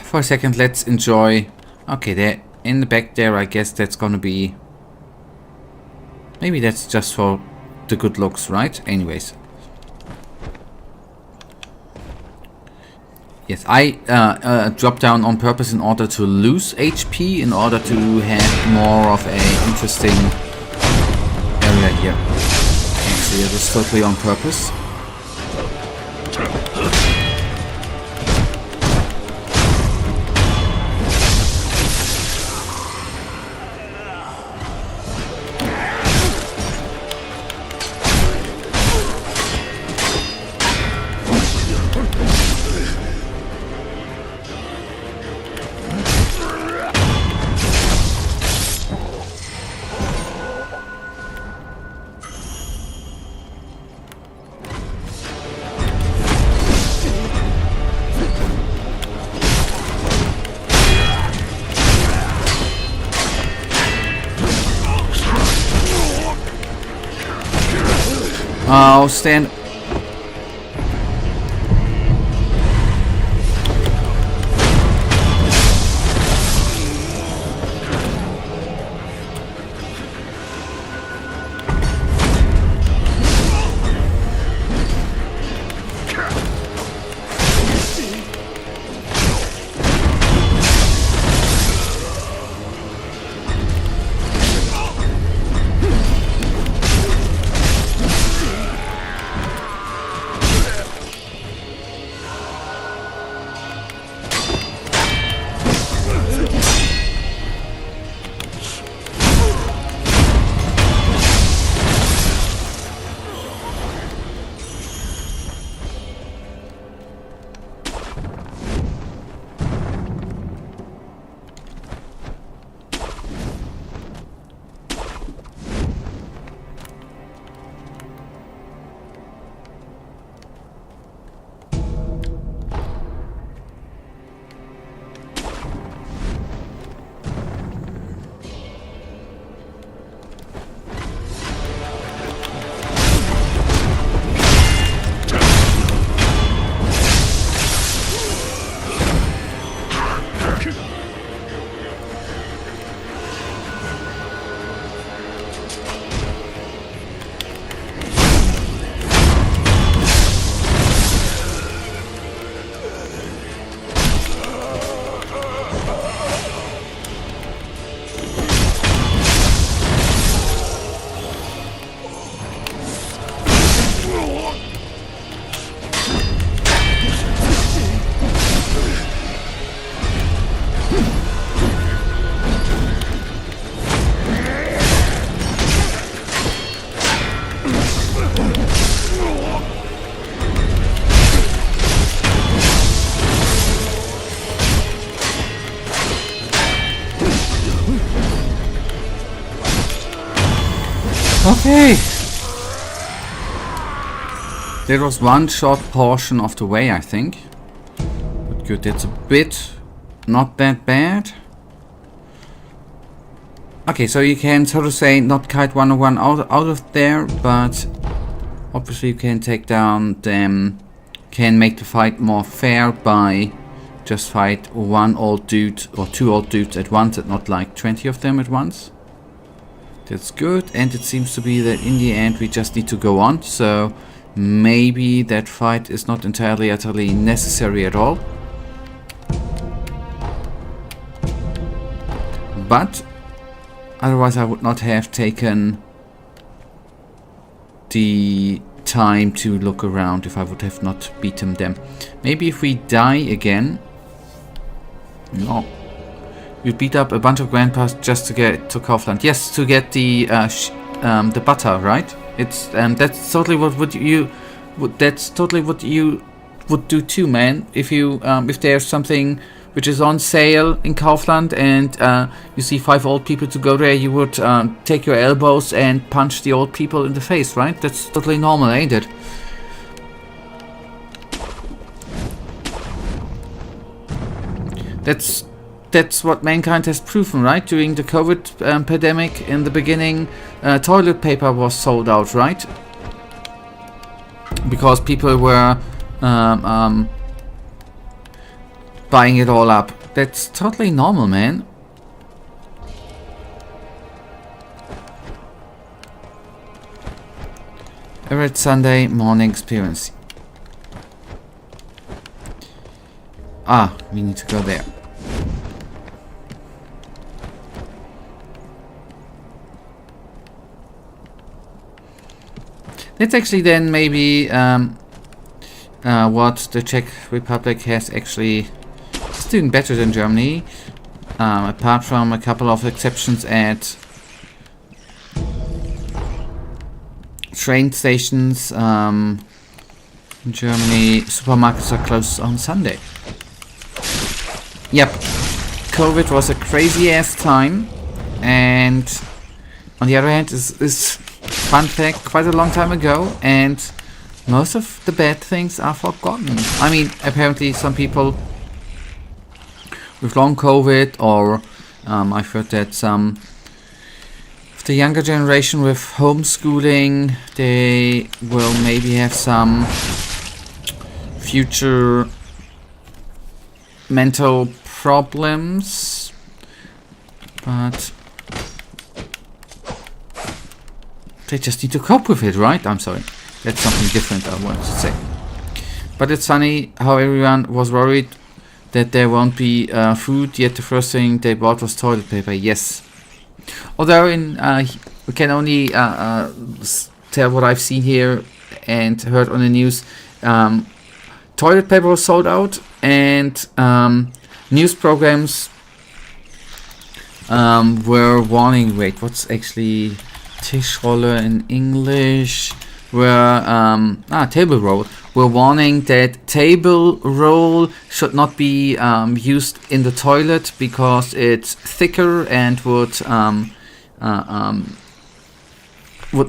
For a second, let's enjoy. Okay, there in the back there, I guess that's gonna be. Maybe that's just for the good looks, right? Anyways. Yes, I dropped down on purpose in order to lose HP, in order to have more of a interesting area here. Actually, it was totally on purpose. Oh, stand. Okay. That was one short portion of the way, I think. But good, that's a bit not that bad. Okay, so you can sort of say not kite 101 out of there, but obviously you can take down them, can make the fight more fair by just fight one old dude or two old dudes at once and not like 20 of them at once. That's good, and it seems to be that in the end we just need to go on, so maybe that fight is not entirely utterly necessary at all. But otherwise I would not have taken the time to look around if I would have not beaten them. Maybe if we die again, No. You beat up a bunch of grandpas just to get to Kaufland. Yes, to get the butter, right? It's that's totally what you would do too, man. If there's something which is on sale in Kaufland and you see 5 old people to go there, you would take your elbows and punch the old people in the face, right? That's totally normal, ain't it? That's what mankind has proven, right? During the COVID pandemic in the beginning, toilet paper was sold out, right? Because people were buying it all up. That's totally normal, man. Every Sunday morning experience. Ah, we need to go there. Let's actually then maybe what the Czech Republic has actually is doing better than Germany, apart from a couple of exceptions at train stations. In Germany, supermarkets are closed on Sunday. Yep, COVID was a crazy ass time, and on the other hand, is fun fact, quite a long time ago, and most of the bad things are forgotten. I mean, apparently some people with long COVID, or I've heard that some of the younger generation with homeschooling, they will maybe have some future mental problems, but they just need to cope with it, right? I'm sorry. That's something different I wanted to say. But it's funny how everyone was worried that there won't be food, yet the first thing they bought was toilet paper. Yes. Although we can only tell what I've seen here and heard on the news. Toilet paper was sold out, and news programs were warning. Wait, what's actually Tischrolle in English? Table roll. We're warning that table roll should not be used in the toilet because it's thicker and would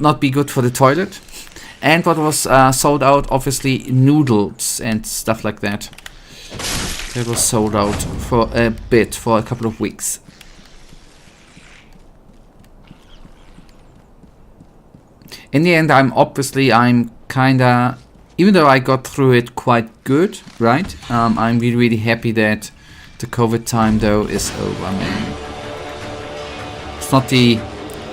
not be good for the toilet. And what was sold out, obviously, noodles and stuff like that. It was sold out for a bit, for a couple of weeks. In the end, I'm kinda, even though I got through it quite good, right? I'm really, really happy that the COVID time, though, is over, man. It's not the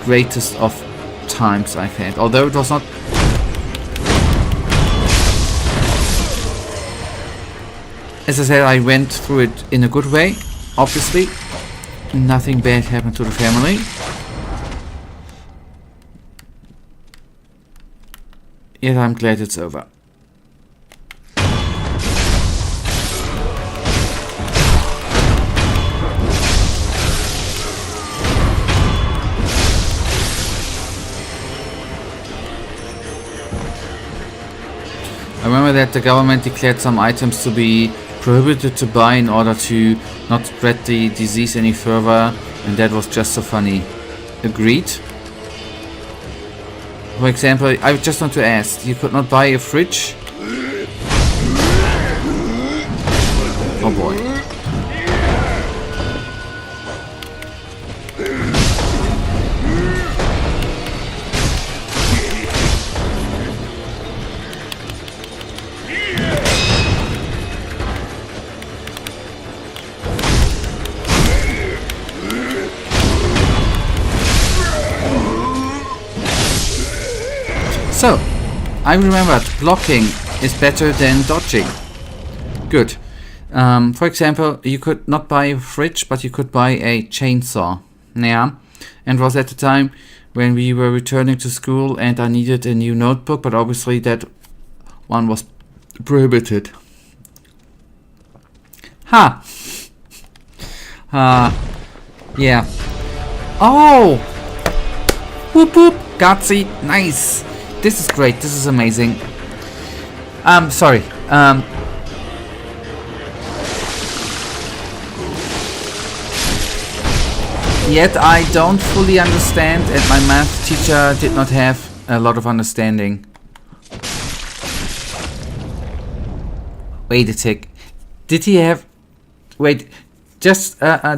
greatest of times I've had, although it was not. As I said, I went through it in a good way, obviously. Nothing bad happened to the family. Yet I'm glad it's over. I remember that the government declared some items to be prohibited to buy in order to not spread the disease any further, and that was just so funny. Agreed. For example, I just want to ask, you could not buy a fridge? Oh boy. So, I remembered blocking is better than dodging. Good. For example, you could not buy a fridge, but you could buy a chainsaw. Yeah. And it was at the time when we were returning to school and I needed a new notebook, but obviously that one was prohibited. Ha! Yeah. Oh! Whoop whoop! Gutsy! Nice! This is great, this is amazing. Sorry. Yet I don't fully understand, and my math teacher did not have a lot of understanding. Wait a sec. Did he have... Wait, just let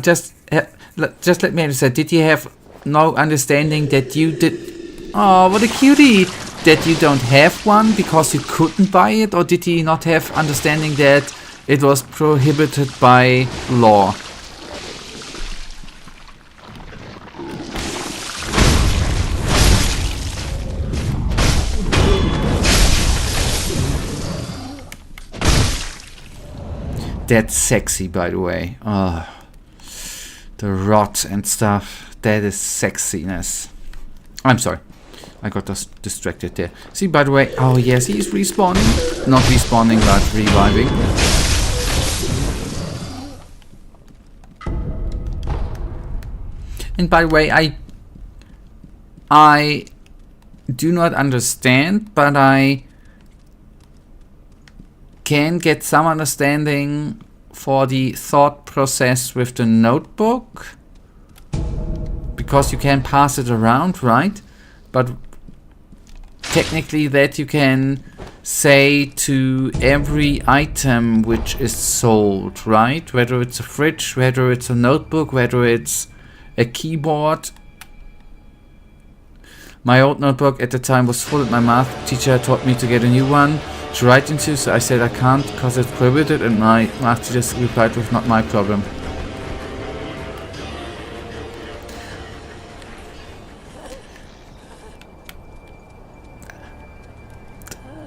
me understand. Did he have no understanding that you did... Oh, what a cutie! That you don't have one because you couldn't buy it? Or did he not have understanding that it was prohibited by law? That's sexy, by the way. Oh, the rot and stuff. That is sexiness. I'm sorry. I got distracted there. See, by the way... Oh, yes, he's respawning. Not respawning, but reviving. And by the way, I do not understand, but I can get some understanding for the thought process with the notebook, because you can pass it around, right? But technically that you can say to every item which is sold, right? Whether it's a fridge, whether it's a notebook, whether it's a keyboard. My old notebook at the time was full, and my math teacher taught me to get a new one to write into, so I said I can't because it's prohibited, and my math teacher replied with, not my problem.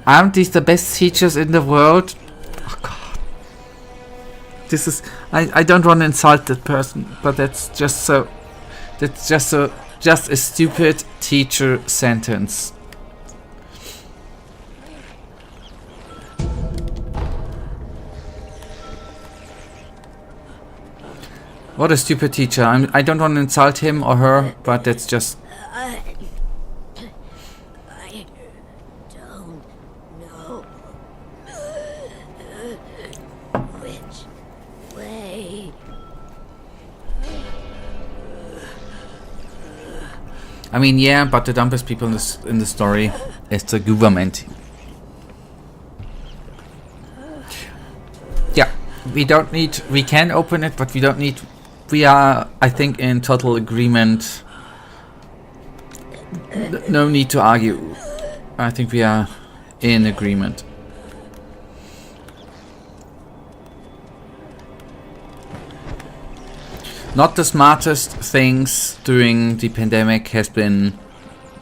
Aren't these the best teachers in the world? Oh god. This is... I don't want to insult that person, but that's just a stupid teacher sentence. What a stupid teacher. I don't want to insult him or her, but that's just... I don't know which way. I mean, yeah, but the dumbest people in the story is the government. Yeah, we don't need... We can open it, but we don't need... We are, I think, in total agreement. No need to argue. I think we are in agreement. Not the smartest things during the pandemic has been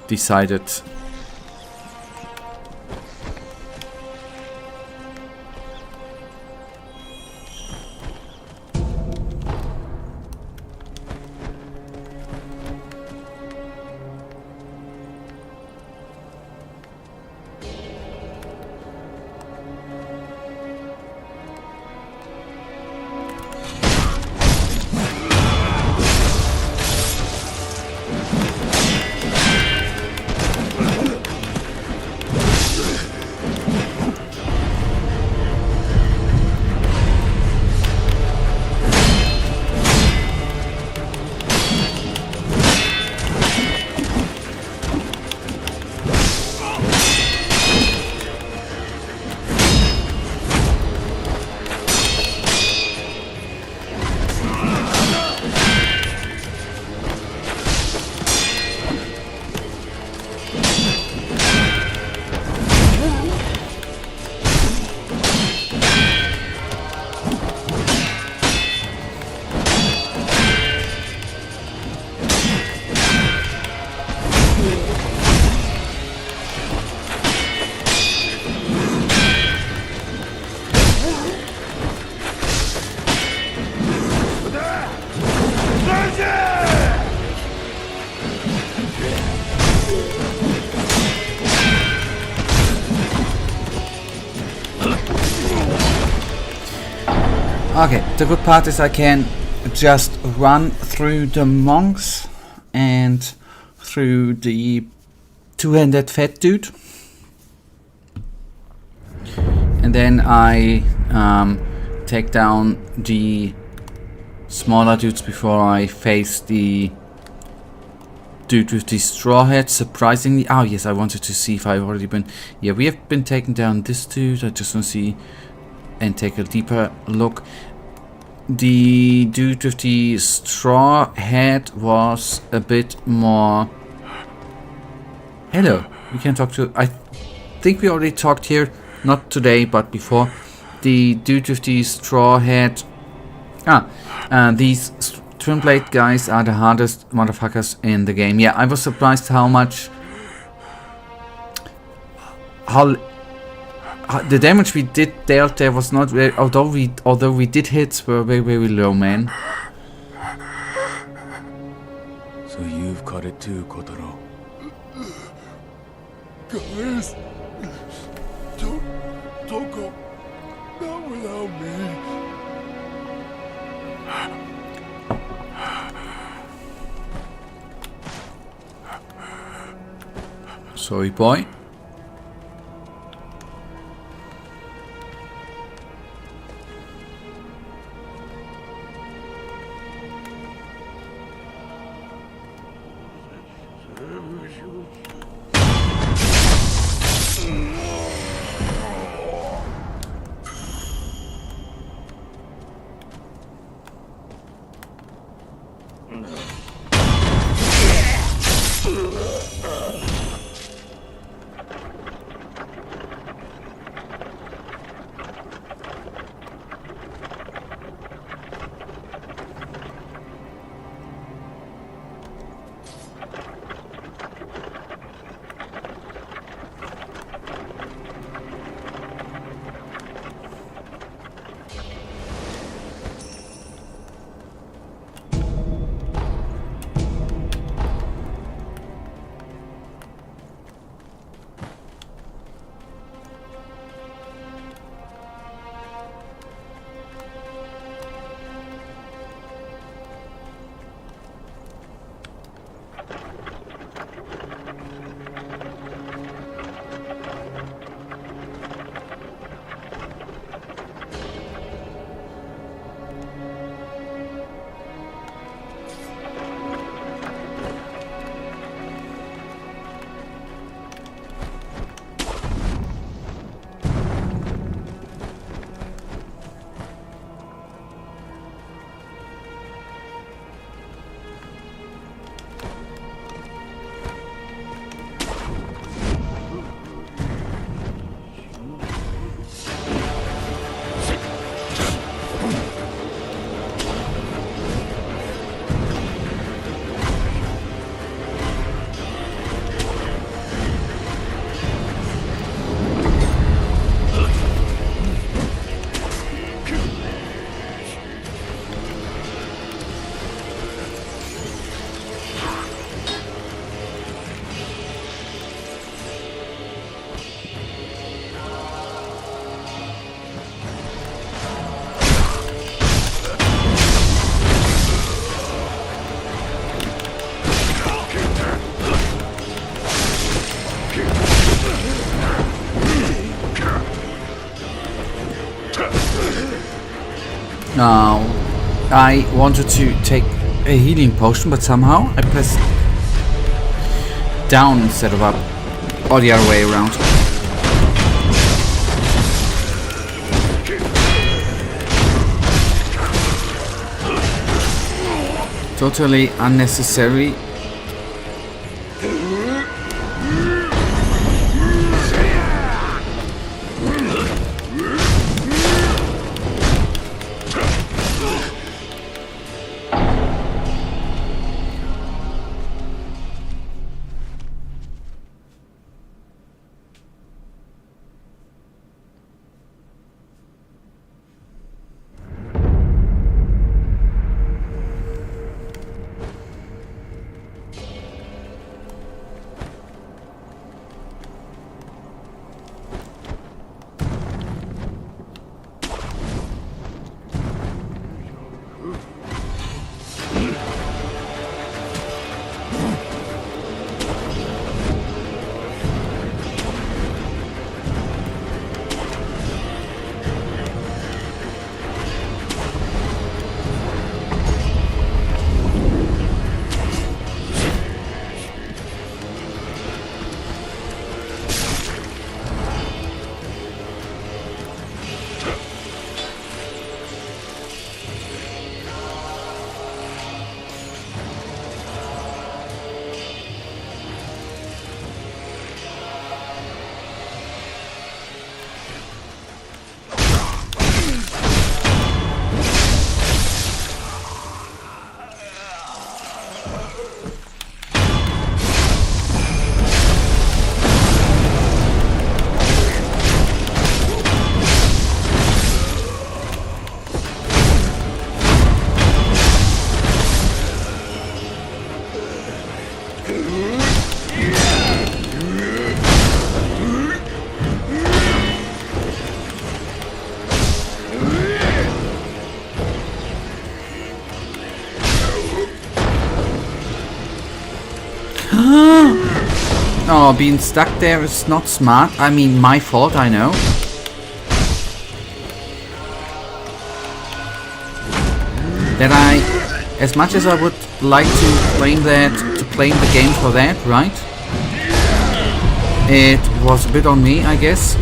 decided. Okay, the good part is I can just run through the monks and through the two-handed fat dude. And then I take down the smaller dudes before I face the dude with the straw hat. Surprisingly, oh yes, I wanted to see if I've already been. Yeah, we have been taking down this dude. I just want to see and take a deeper look. The dude with the straw hat was a bit more. Hello, we can talk to. I think we already talked here, not today, but before. The dude with the straw hat. These twin blade guys are the hardest motherfuckers in the game. Yeah, I was surprised how much. How the damage we did dealt there was not very. Although we did hits were very low, man. So you've caught it too, Kotaro. Guys, don't go. Not without me. Sorry, boy. Now, I wanted to take a healing potion, but somehow I pressed down instead of up, or the other way around. Totally unnecessary. or being stuck there is not smart. I mean, my fault, I know. That as much as I would like to blame the game for that, right? It was a bit on me, I guess.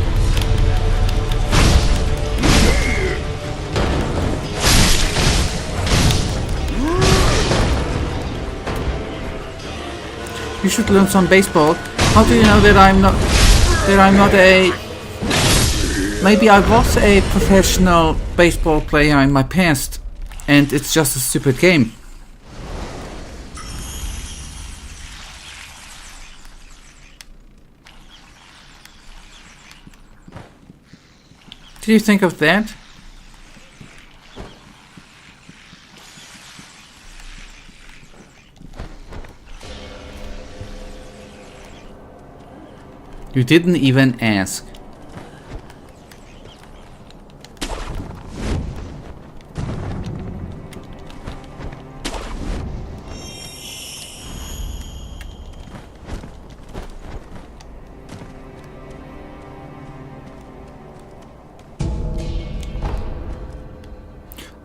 You should learn some baseball. How do you know that I'm not a... Maybe I was a professional baseball player in my past, and it's just a stupid game. Did you think of that? You didn't even ask.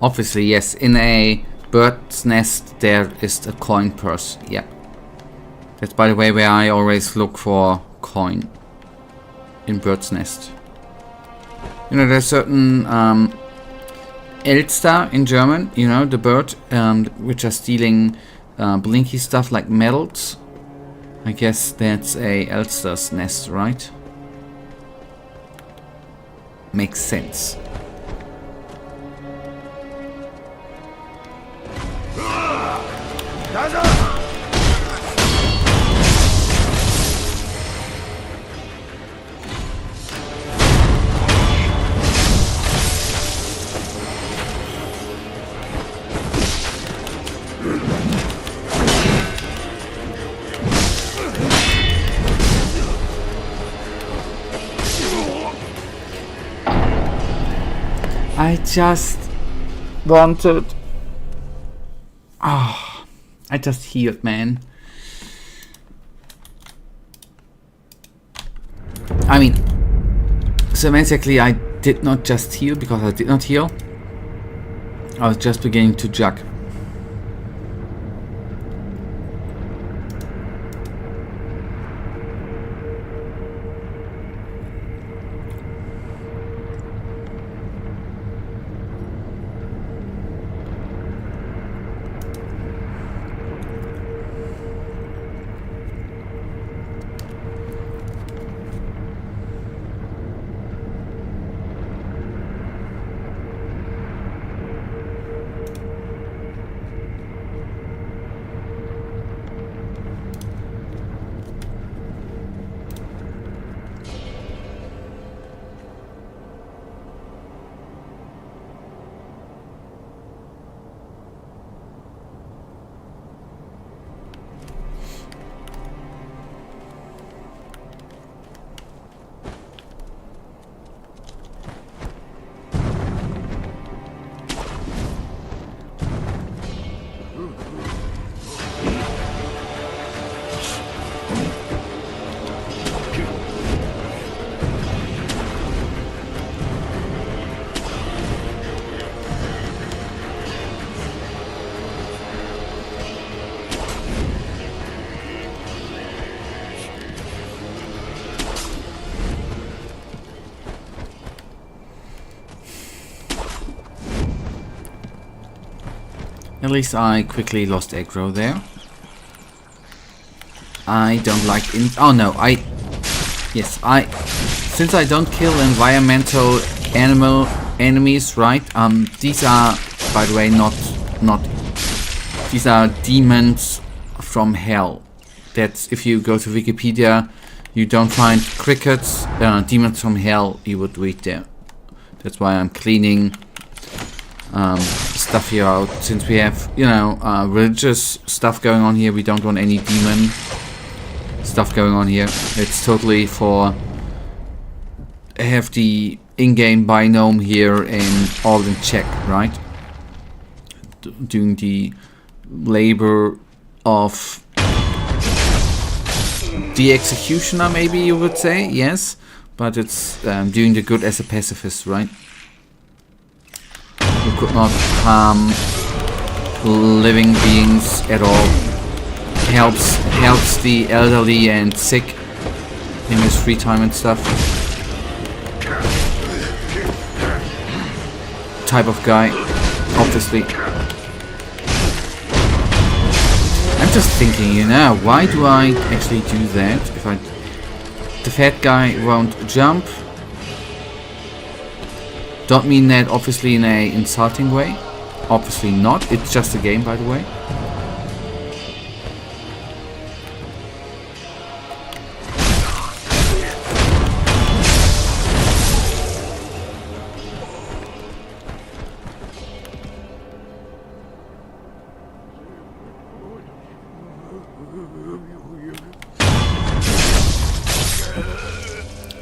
Obviously, yes, in a bird's nest there is a coin purse. Yeah. That's, by the way, where I always look for coin. In bird's nest. You know, there's certain Elster in German, you know, the bird, which are stealing blinky stuff like medals. I guess that's a Elster's nest, right? Makes sense. I just wanted... Oh, I just healed, man. I mean, semantically I did not just heal because I did not heal. I was just beginning to jug. At least I quickly lost aggro there. I don't like oh no, since I don't kill environmental enemies, right? These are, by the way, not these are demons from hell. That's, if you go to Wikipedia, you don't find crickets, demons from hell, you would read there. That's why I'm cleaning stuff here out, since we have, you know, religious stuff going on here. We don't want any demon stuff going on here. It's totally for have the in-game binome here and all in check, right? Doing the labor of the executioner, maybe you would say, yes. But it's doing the good as a pacifist, right? You could not harm living beings at all. Helps the elderly and sick in his free time and stuff. Type of guy, obviously. I'm just thinking, you know, why do I actually do that? If the fat guy won't jump. Don't mean that obviously in a insulting way. Obviously not. It's just a game, by the way.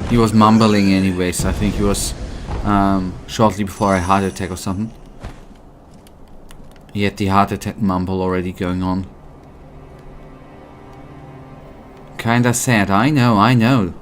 He was mumbling anyways. I think he was shortly before a heart attack or something. He had the heart attack mumble already going on. Kinda sad. I know.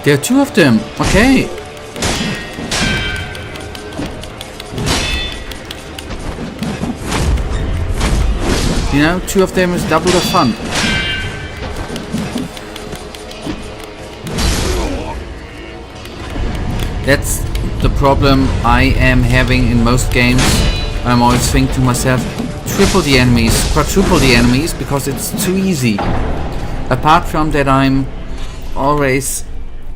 There are two of them. Okay. You know, two of them is double the fun. That's the problem I am having in most games. I'm always thinking to myself, triple the enemies, quadruple the enemies, because it's too easy. Apart from that, I'm always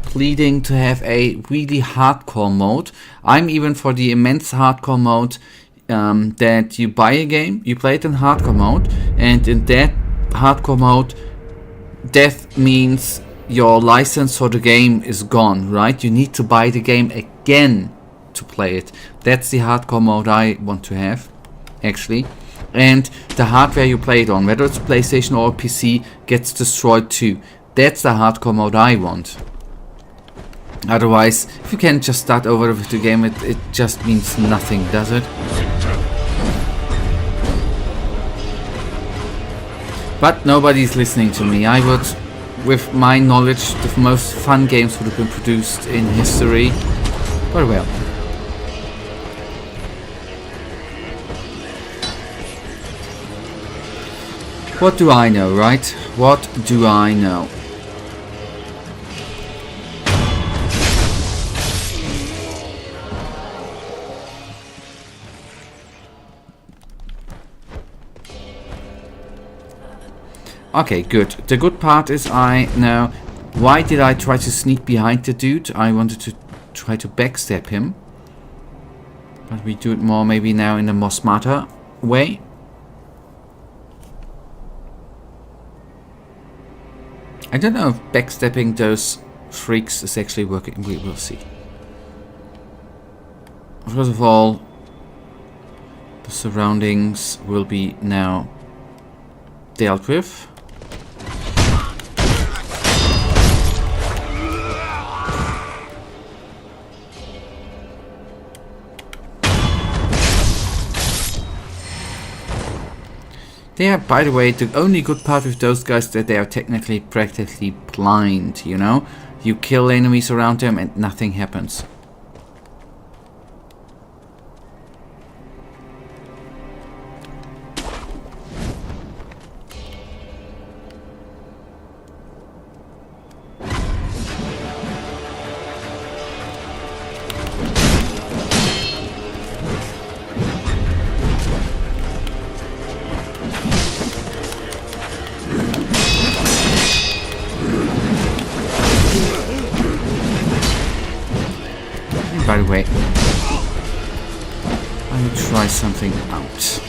pleading to have a really hardcore mode. I'm even for the immense hardcore mode that you buy a game, you play it in hardcore mode, and in that hardcore mode, death means your license for the game is gone, right? You need to buy the game again to play it. That's the hardcore mode I want to have, actually. And the hardware you play it on, whether it's PlayStation or PC, gets destroyed too. That's the hardcore mode I want. Otherwise, if you can just start over with the game, it just means nothing, does it? But nobody's listening to me. I would, with my knowledge, the most fun games would have been produced in history. But well. What do I know, right? What do I know? Okay, good. The good part is I know why did I try to sneak behind the dude. I wanted to try to backstab him. But we do it more maybe now in a more smarter way. I don't know if backstabbing those freaks is actually working. We will see. First of all, the surroundings will be now dealt with. They are, by the way, the only good part with those guys that they are technically practically blind, you know? You kill enemies around them and nothing happens. By the way, I will try something out.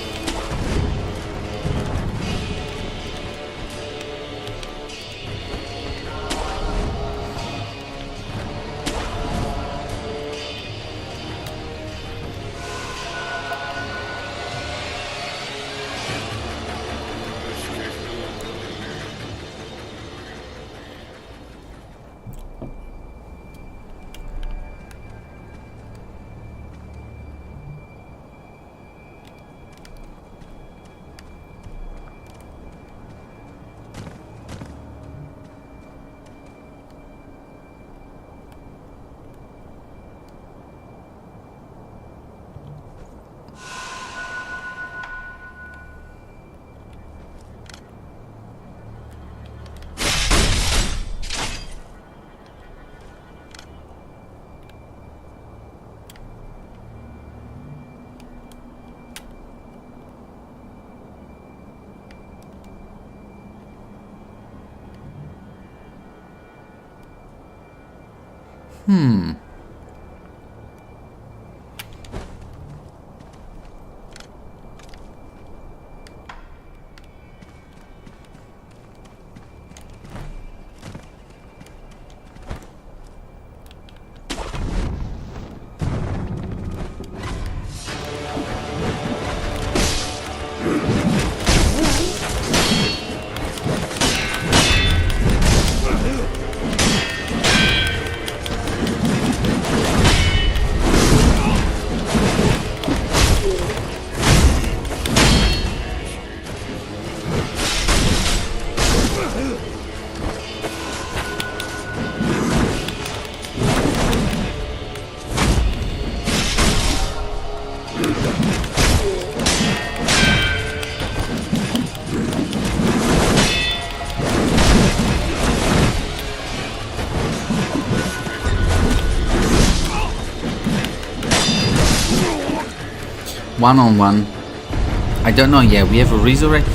One-on-one. I don't know, yeah, we have a resurrect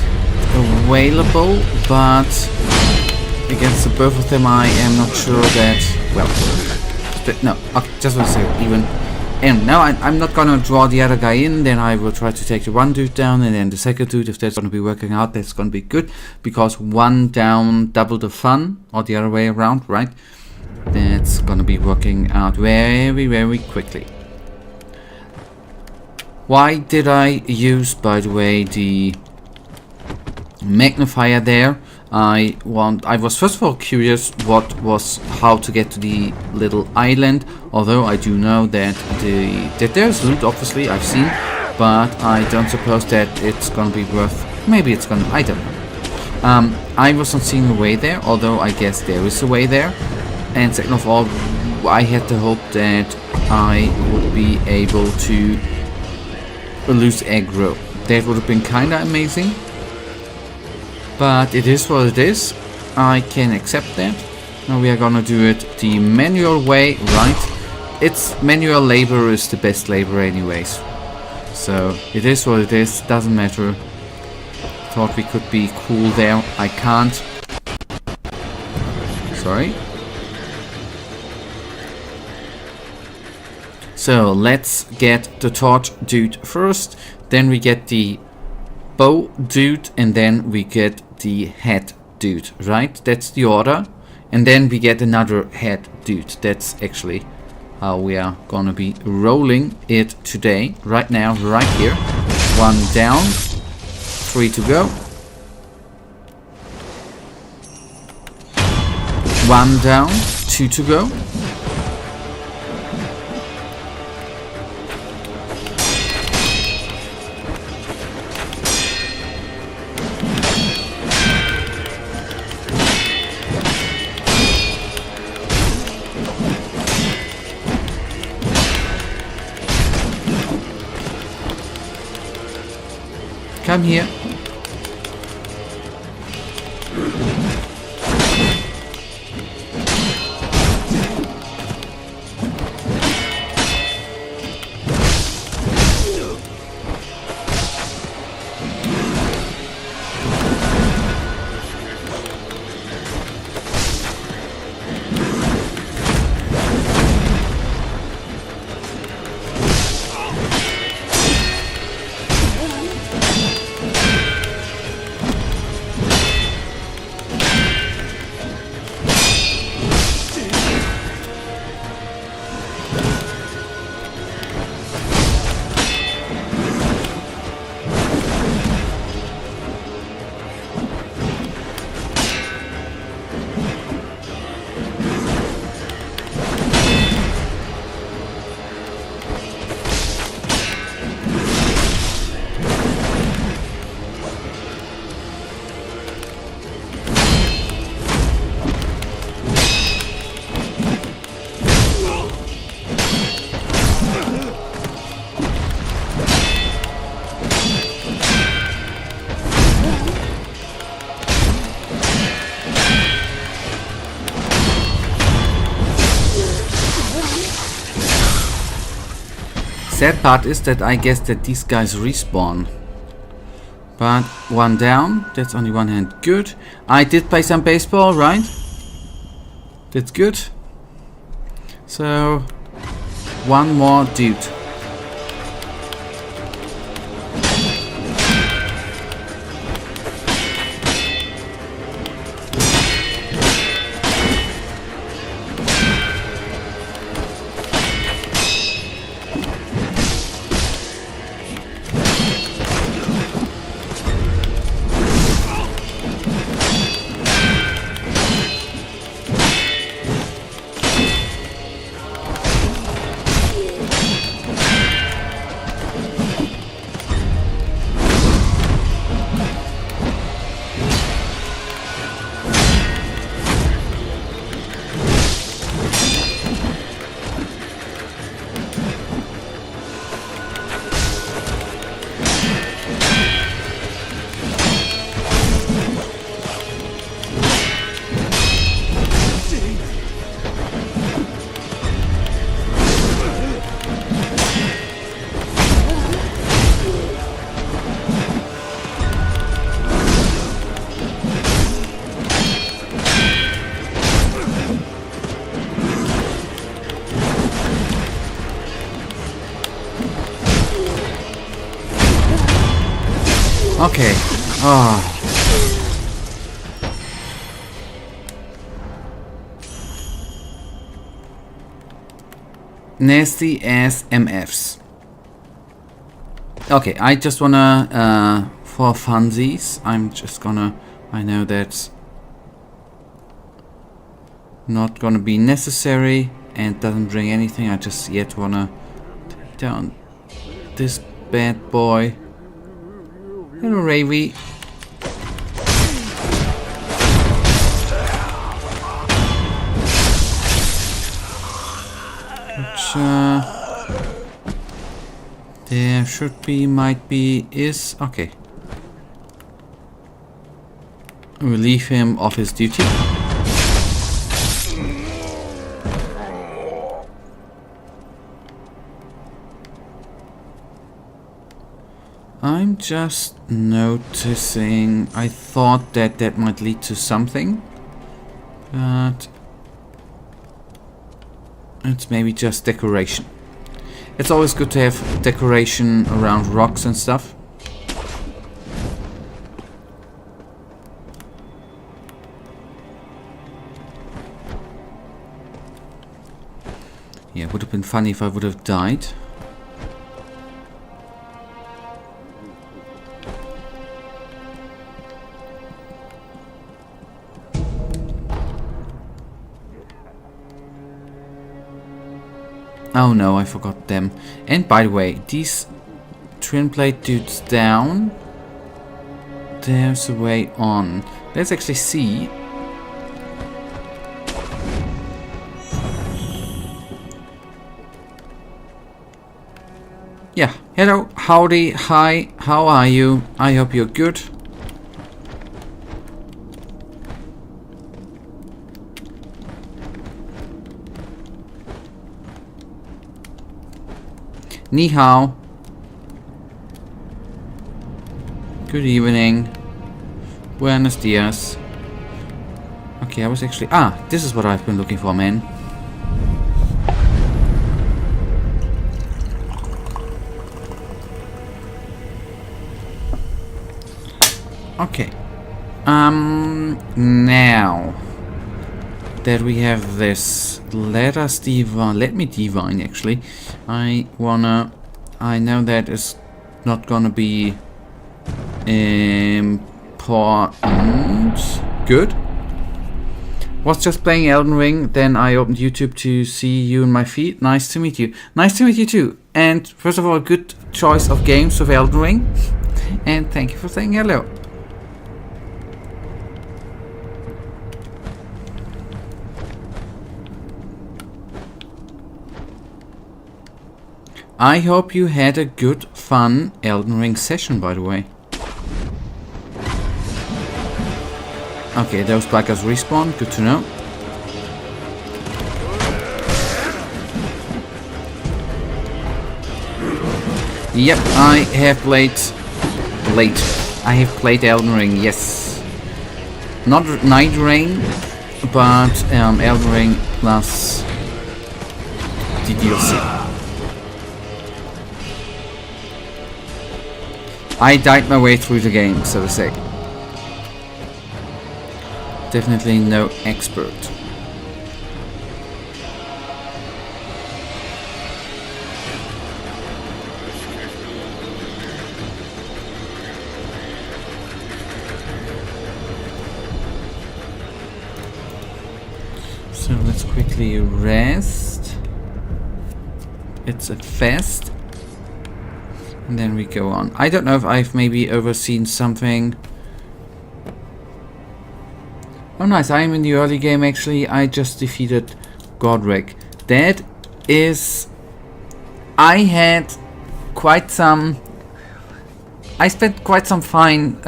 available, but against the both of them I am not sure that, well, but no, okay, just want to say, even, and now I'm not gonna draw the other guy in, then I will try to take the one dude down, and then the second dude, if that's gonna be working out, that's gonna be good, because one down, double the fun, or the other way around, right? That's gonna be working out very, very quickly. Why did I use, by the way, the magnifier there? I was first of all curious how to get to the little island, although I do know that there's loot, obviously, I've seen, but I don't suppose that it's gonna be worth, maybe it's gonna, I don't know. I was not seeing a way there, although I guess there is a way there, and second of all, I had the hope that I would be able to lose aggro. That would have been kinda amazing, but it is what it is. I can accept that. Now we are gonna do it the manual way, right? It's manual labor is the best labor anyways, so it is what it is, doesn't matter. Thought we could be cool there, I can't. Sorry. So let's get the torch dude first, then we get the bow dude, and then we get the head dude, right? That's the order. And then we get another head dude. That's actually how we are gonna be rolling it today, right now, right here. One down, 3 to go. One down, 2 to go. Come here. sad part is that I guess that these guys respawn. But one down, that's only one hand. Good. I did play some baseball, right? That's good. So, one more dude. Okay. Oh. Nasty ass MFs. Okay, I just wanna, for funsies, I'm just gonna, I know that's not gonna be necessary and doesn't bring anything. I just yet wanna take down this bad boy. Hello, Ravy. There should be, might be, is... Okay. Relieve him of his duty. I'm just noticing... I thought that that might lead to something. But... it's maybe just decoration. It's always good to have decoration around rocks and stuff. Yeah, it would have been funny if I would have died. Oh no, I forgot them. And by the way, these twin plate dudes down. There's a way on. Let's actually see. Yeah, hello, howdy, hi, how are you? I hope you're good. Ni hao. Good evening. Buenos dias. Okay, I was actually... Ah, this is what I've been looking for, man. Okay. Now that we have this, let me divine actually. I know that is not gonna be important. Good. Was just playing Elden Ring, then I opened YouTube to see you in my feed. Nice to meet you. Nice to meet you too. And first of all, good choice of games of Elden Ring. And thank you for saying hello. I hope you had a good, fun Elden Ring session, by the way. Okay, those bikers respawn, good to know. Yep, I have played... I have played Elden Ring, yes. Not Night Rain, but Elden Ring plus the DLC. I died my way through the game, so to say. Definitely no expert. So let's quickly rest. It's a fest. And then we go on. I don't know if I've maybe overseen something. Oh nice, I'm in the early game actually. I just defeated Godric. That is... I had quite some... I spent quite some time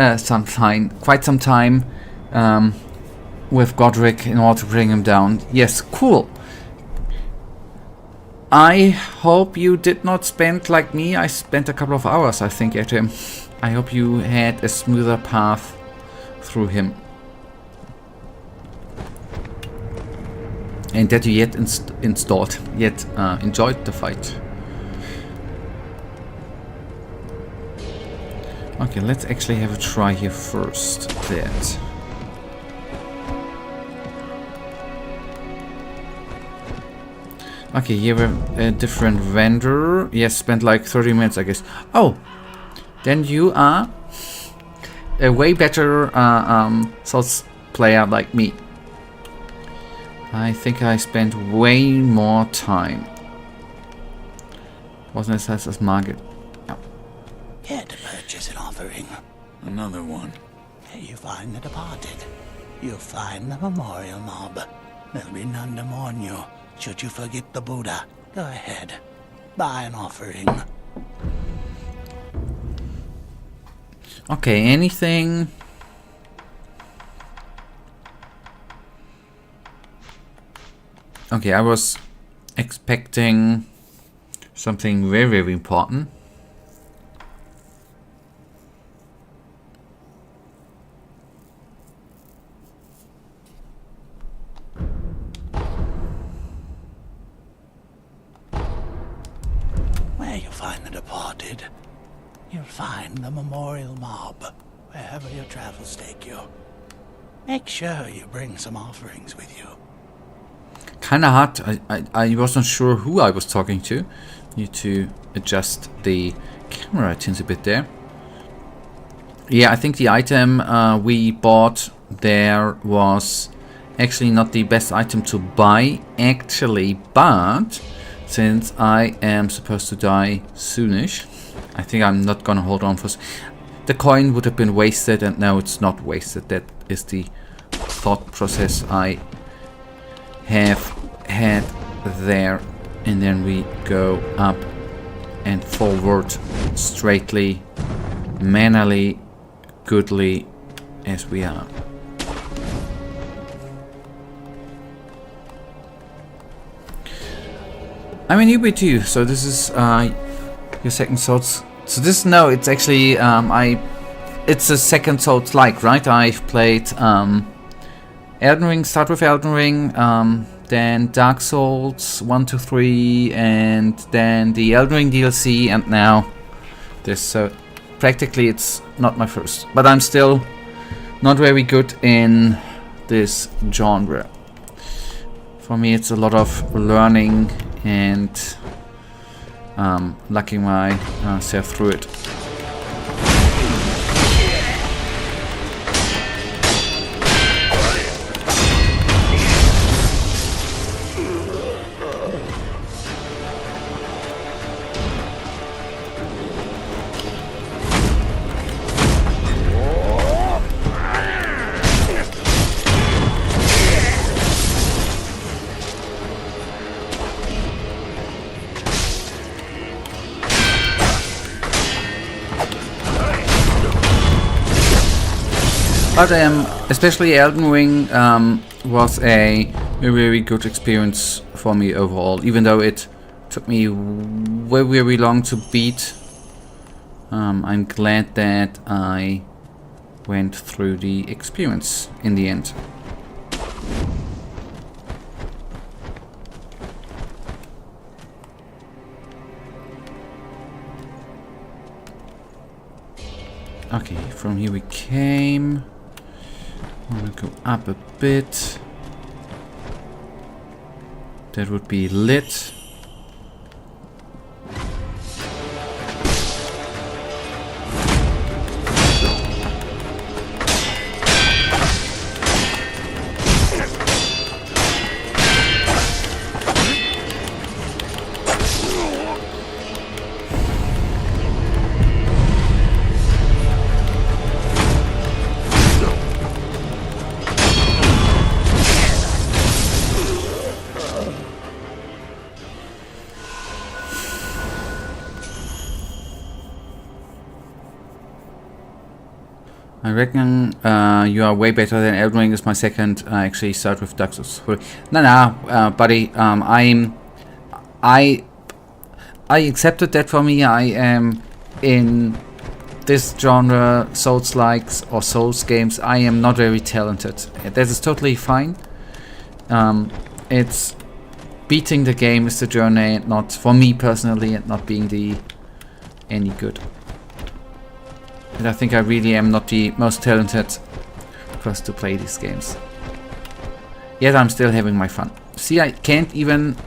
with Godric in order to bring him down. Yes, cool. I hope you did not spend like me. I spent a couple of hours, I think, at him. I hope you had a smoother path through him. And that you yet enjoyed the fight. Okay, let's actually have a try here first. That. Okay, here we have a different vendor. Yes, spent like 30 minutes, I guess. Oh, then you are a way better Souls player like me. I think I spent way more time. Wasn't as nice as Margaret. No. Care to purchase an offering? Another one. Here you find the departed. You'll find the memorial mob. There'll be none to mourn you. Should you forget the Buddha, go ahead. Buy an offering. Okay, anything? Okay, I was expecting something very, very important. Where you find the departed, you'll find the memorial mob, wherever your travels take you. Make sure you bring some offerings with you. Kinda hard. I wasn't sure who I was talking to. Need to adjust the camera tunes a bit there. Yeah, I think the item we bought there was actually not the best item to buy, actually, but since I am supposed to die soonish, I think I'm not gonna hold on for... The coin would have been wasted, and now it's not wasted. That is the thought process I have had there. And then we go up and forward straightly, mannerly, goodly as we are. I'm a newbie too, so this is your second Souls. So this, no, it's actually it's a second Souls-like, right? I've played Elden Ring, start with Elden Ring, then Dark Souls 1 to 3, and then the Elden Ring DLC, and now this. So practically it's not my first, but I'm still not very good in this genre. For me it's a lot of learning and lucking myself through it. But especially Elden Ring was a very good experience for me overall, even though it took me very long to beat I'm glad that I went through the experience in the end. Okay, from here we came. I'm gonna go up a bit. That would be lit. I reckon you are way better than Elden Ring is my second. I actually start with Dark Souls. No, buddy. I accepted that for me. I am in this genre, Souls-likes or Souls games. I am not very talented. That is totally fine. It's beating the game is the journey, not for me personally, and not being any good. And I think I really am not the most talented person to play these games. Yet I'm still having my fun. See, I can't even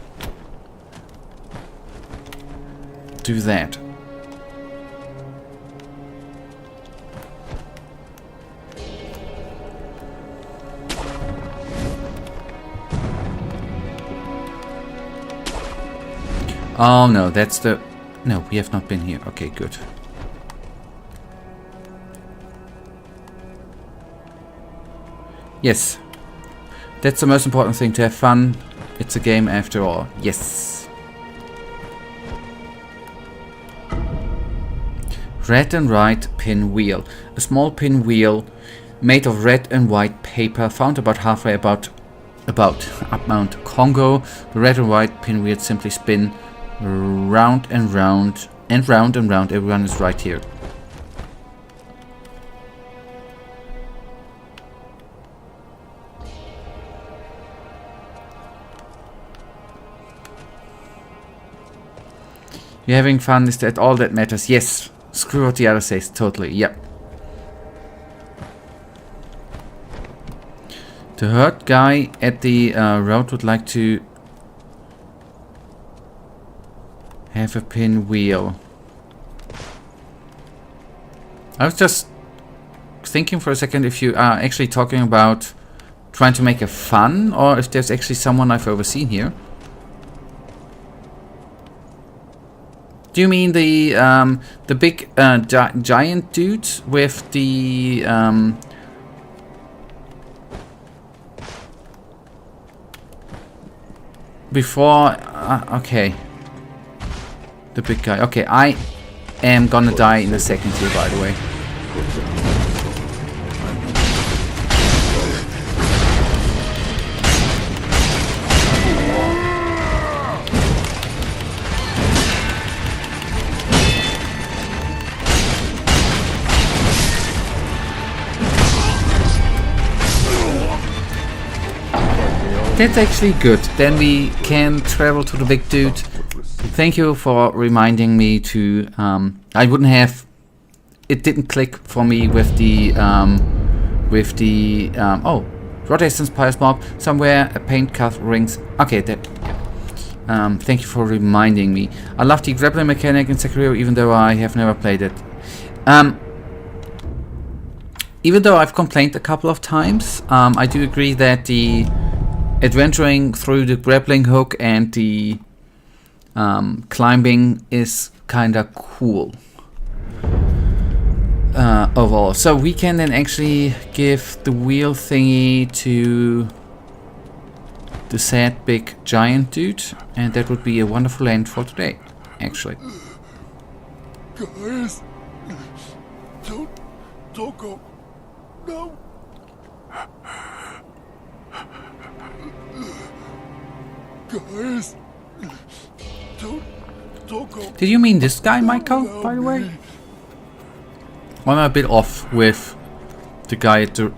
do that. Oh no, that's the... No, we have not been here. Okay, good. Yes, that's the most important thing, to have fun. It's a game after all. Yes. Red and white pinwheel. A small pinwheel made of red and white paper found about halfway about up Mount Congo. The red and white pinwheel simply spin round and round and round and round. Everyone is right here. You're having fun, is that all that matters? Yes. Screw what the other says, totally, yep. The hurt guy at the road would like to have a pinwheel. I was just thinking for a second if you are actually talking about trying to make a fun, or if there's actually someone I've overseen here. Do you mean the big giant dude with the before? Okay, the big guy. Okay, I am gonna die in a second here, by the way. That's actually good. Then we can travel to the big dude. Thank you for reminding me to... I wouldn't have... It didn't click for me with the... oh, Rod Essence Pious Mob. Somewhere a paint cuff rings. Okay, that... thank you for reminding me. I love the grappling mechanic in Sekiro, even though I have never played it. Even though I've complained a couple of times, I do agree that the... adventuring through the grappling hook and the climbing is kinda cool overall. So we can then actually give the wheel thingy to the sad big giant dude, and that would be a wonderful end for today, actually. Guys, don't go. No. Guys, don't go. Did you mean this guy, Michael, by the way? I'm a bit off with the guy at the...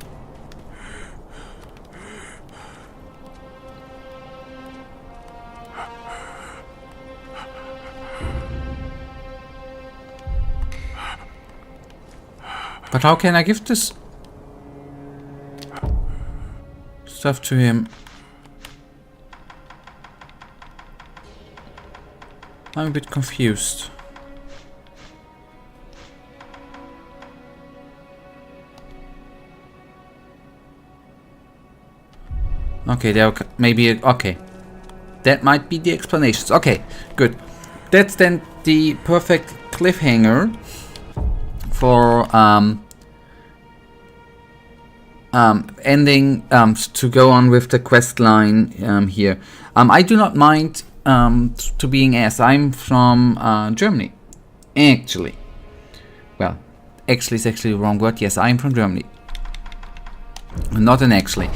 But how can I give this stuff to him? I'm a bit confused. Okay, there maybe okay. That might be the explanations. Okay, good. That's then the perfect cliffhanger for ending to go on with the quest line here. I do not mind to being asked. I'm from Germany, actually. Well, actually is actually the wrong word. Yes, I'm from Germany, not an actually.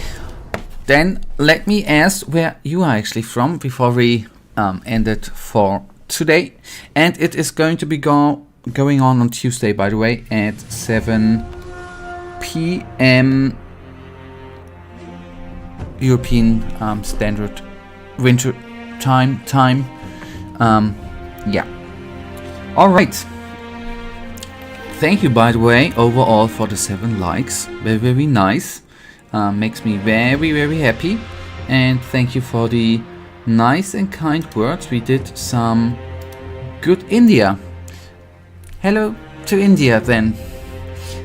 Then let me ask where you are actually from before we end it for today. And it is going to be going on Tuesday, by the way, at 7 p.m. European Standard Winter Time. Yeah. All right. Thank you, by the way, overall for the 7 likes. Very, very nice. Makes me very, very happy. And thank you for the nice and kind words. We did some good India. Hello to India then.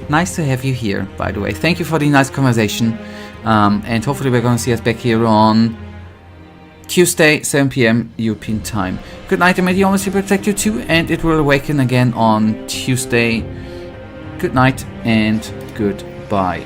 Nice to have you here, by the way. Thank you for the nice conversation. And hopefully we're going to see us back here on Tuesday, 7 p.m. European time. Good night, and may the Almighty protect you too. And it will awaken again on Tuesday. Good night and goodbye.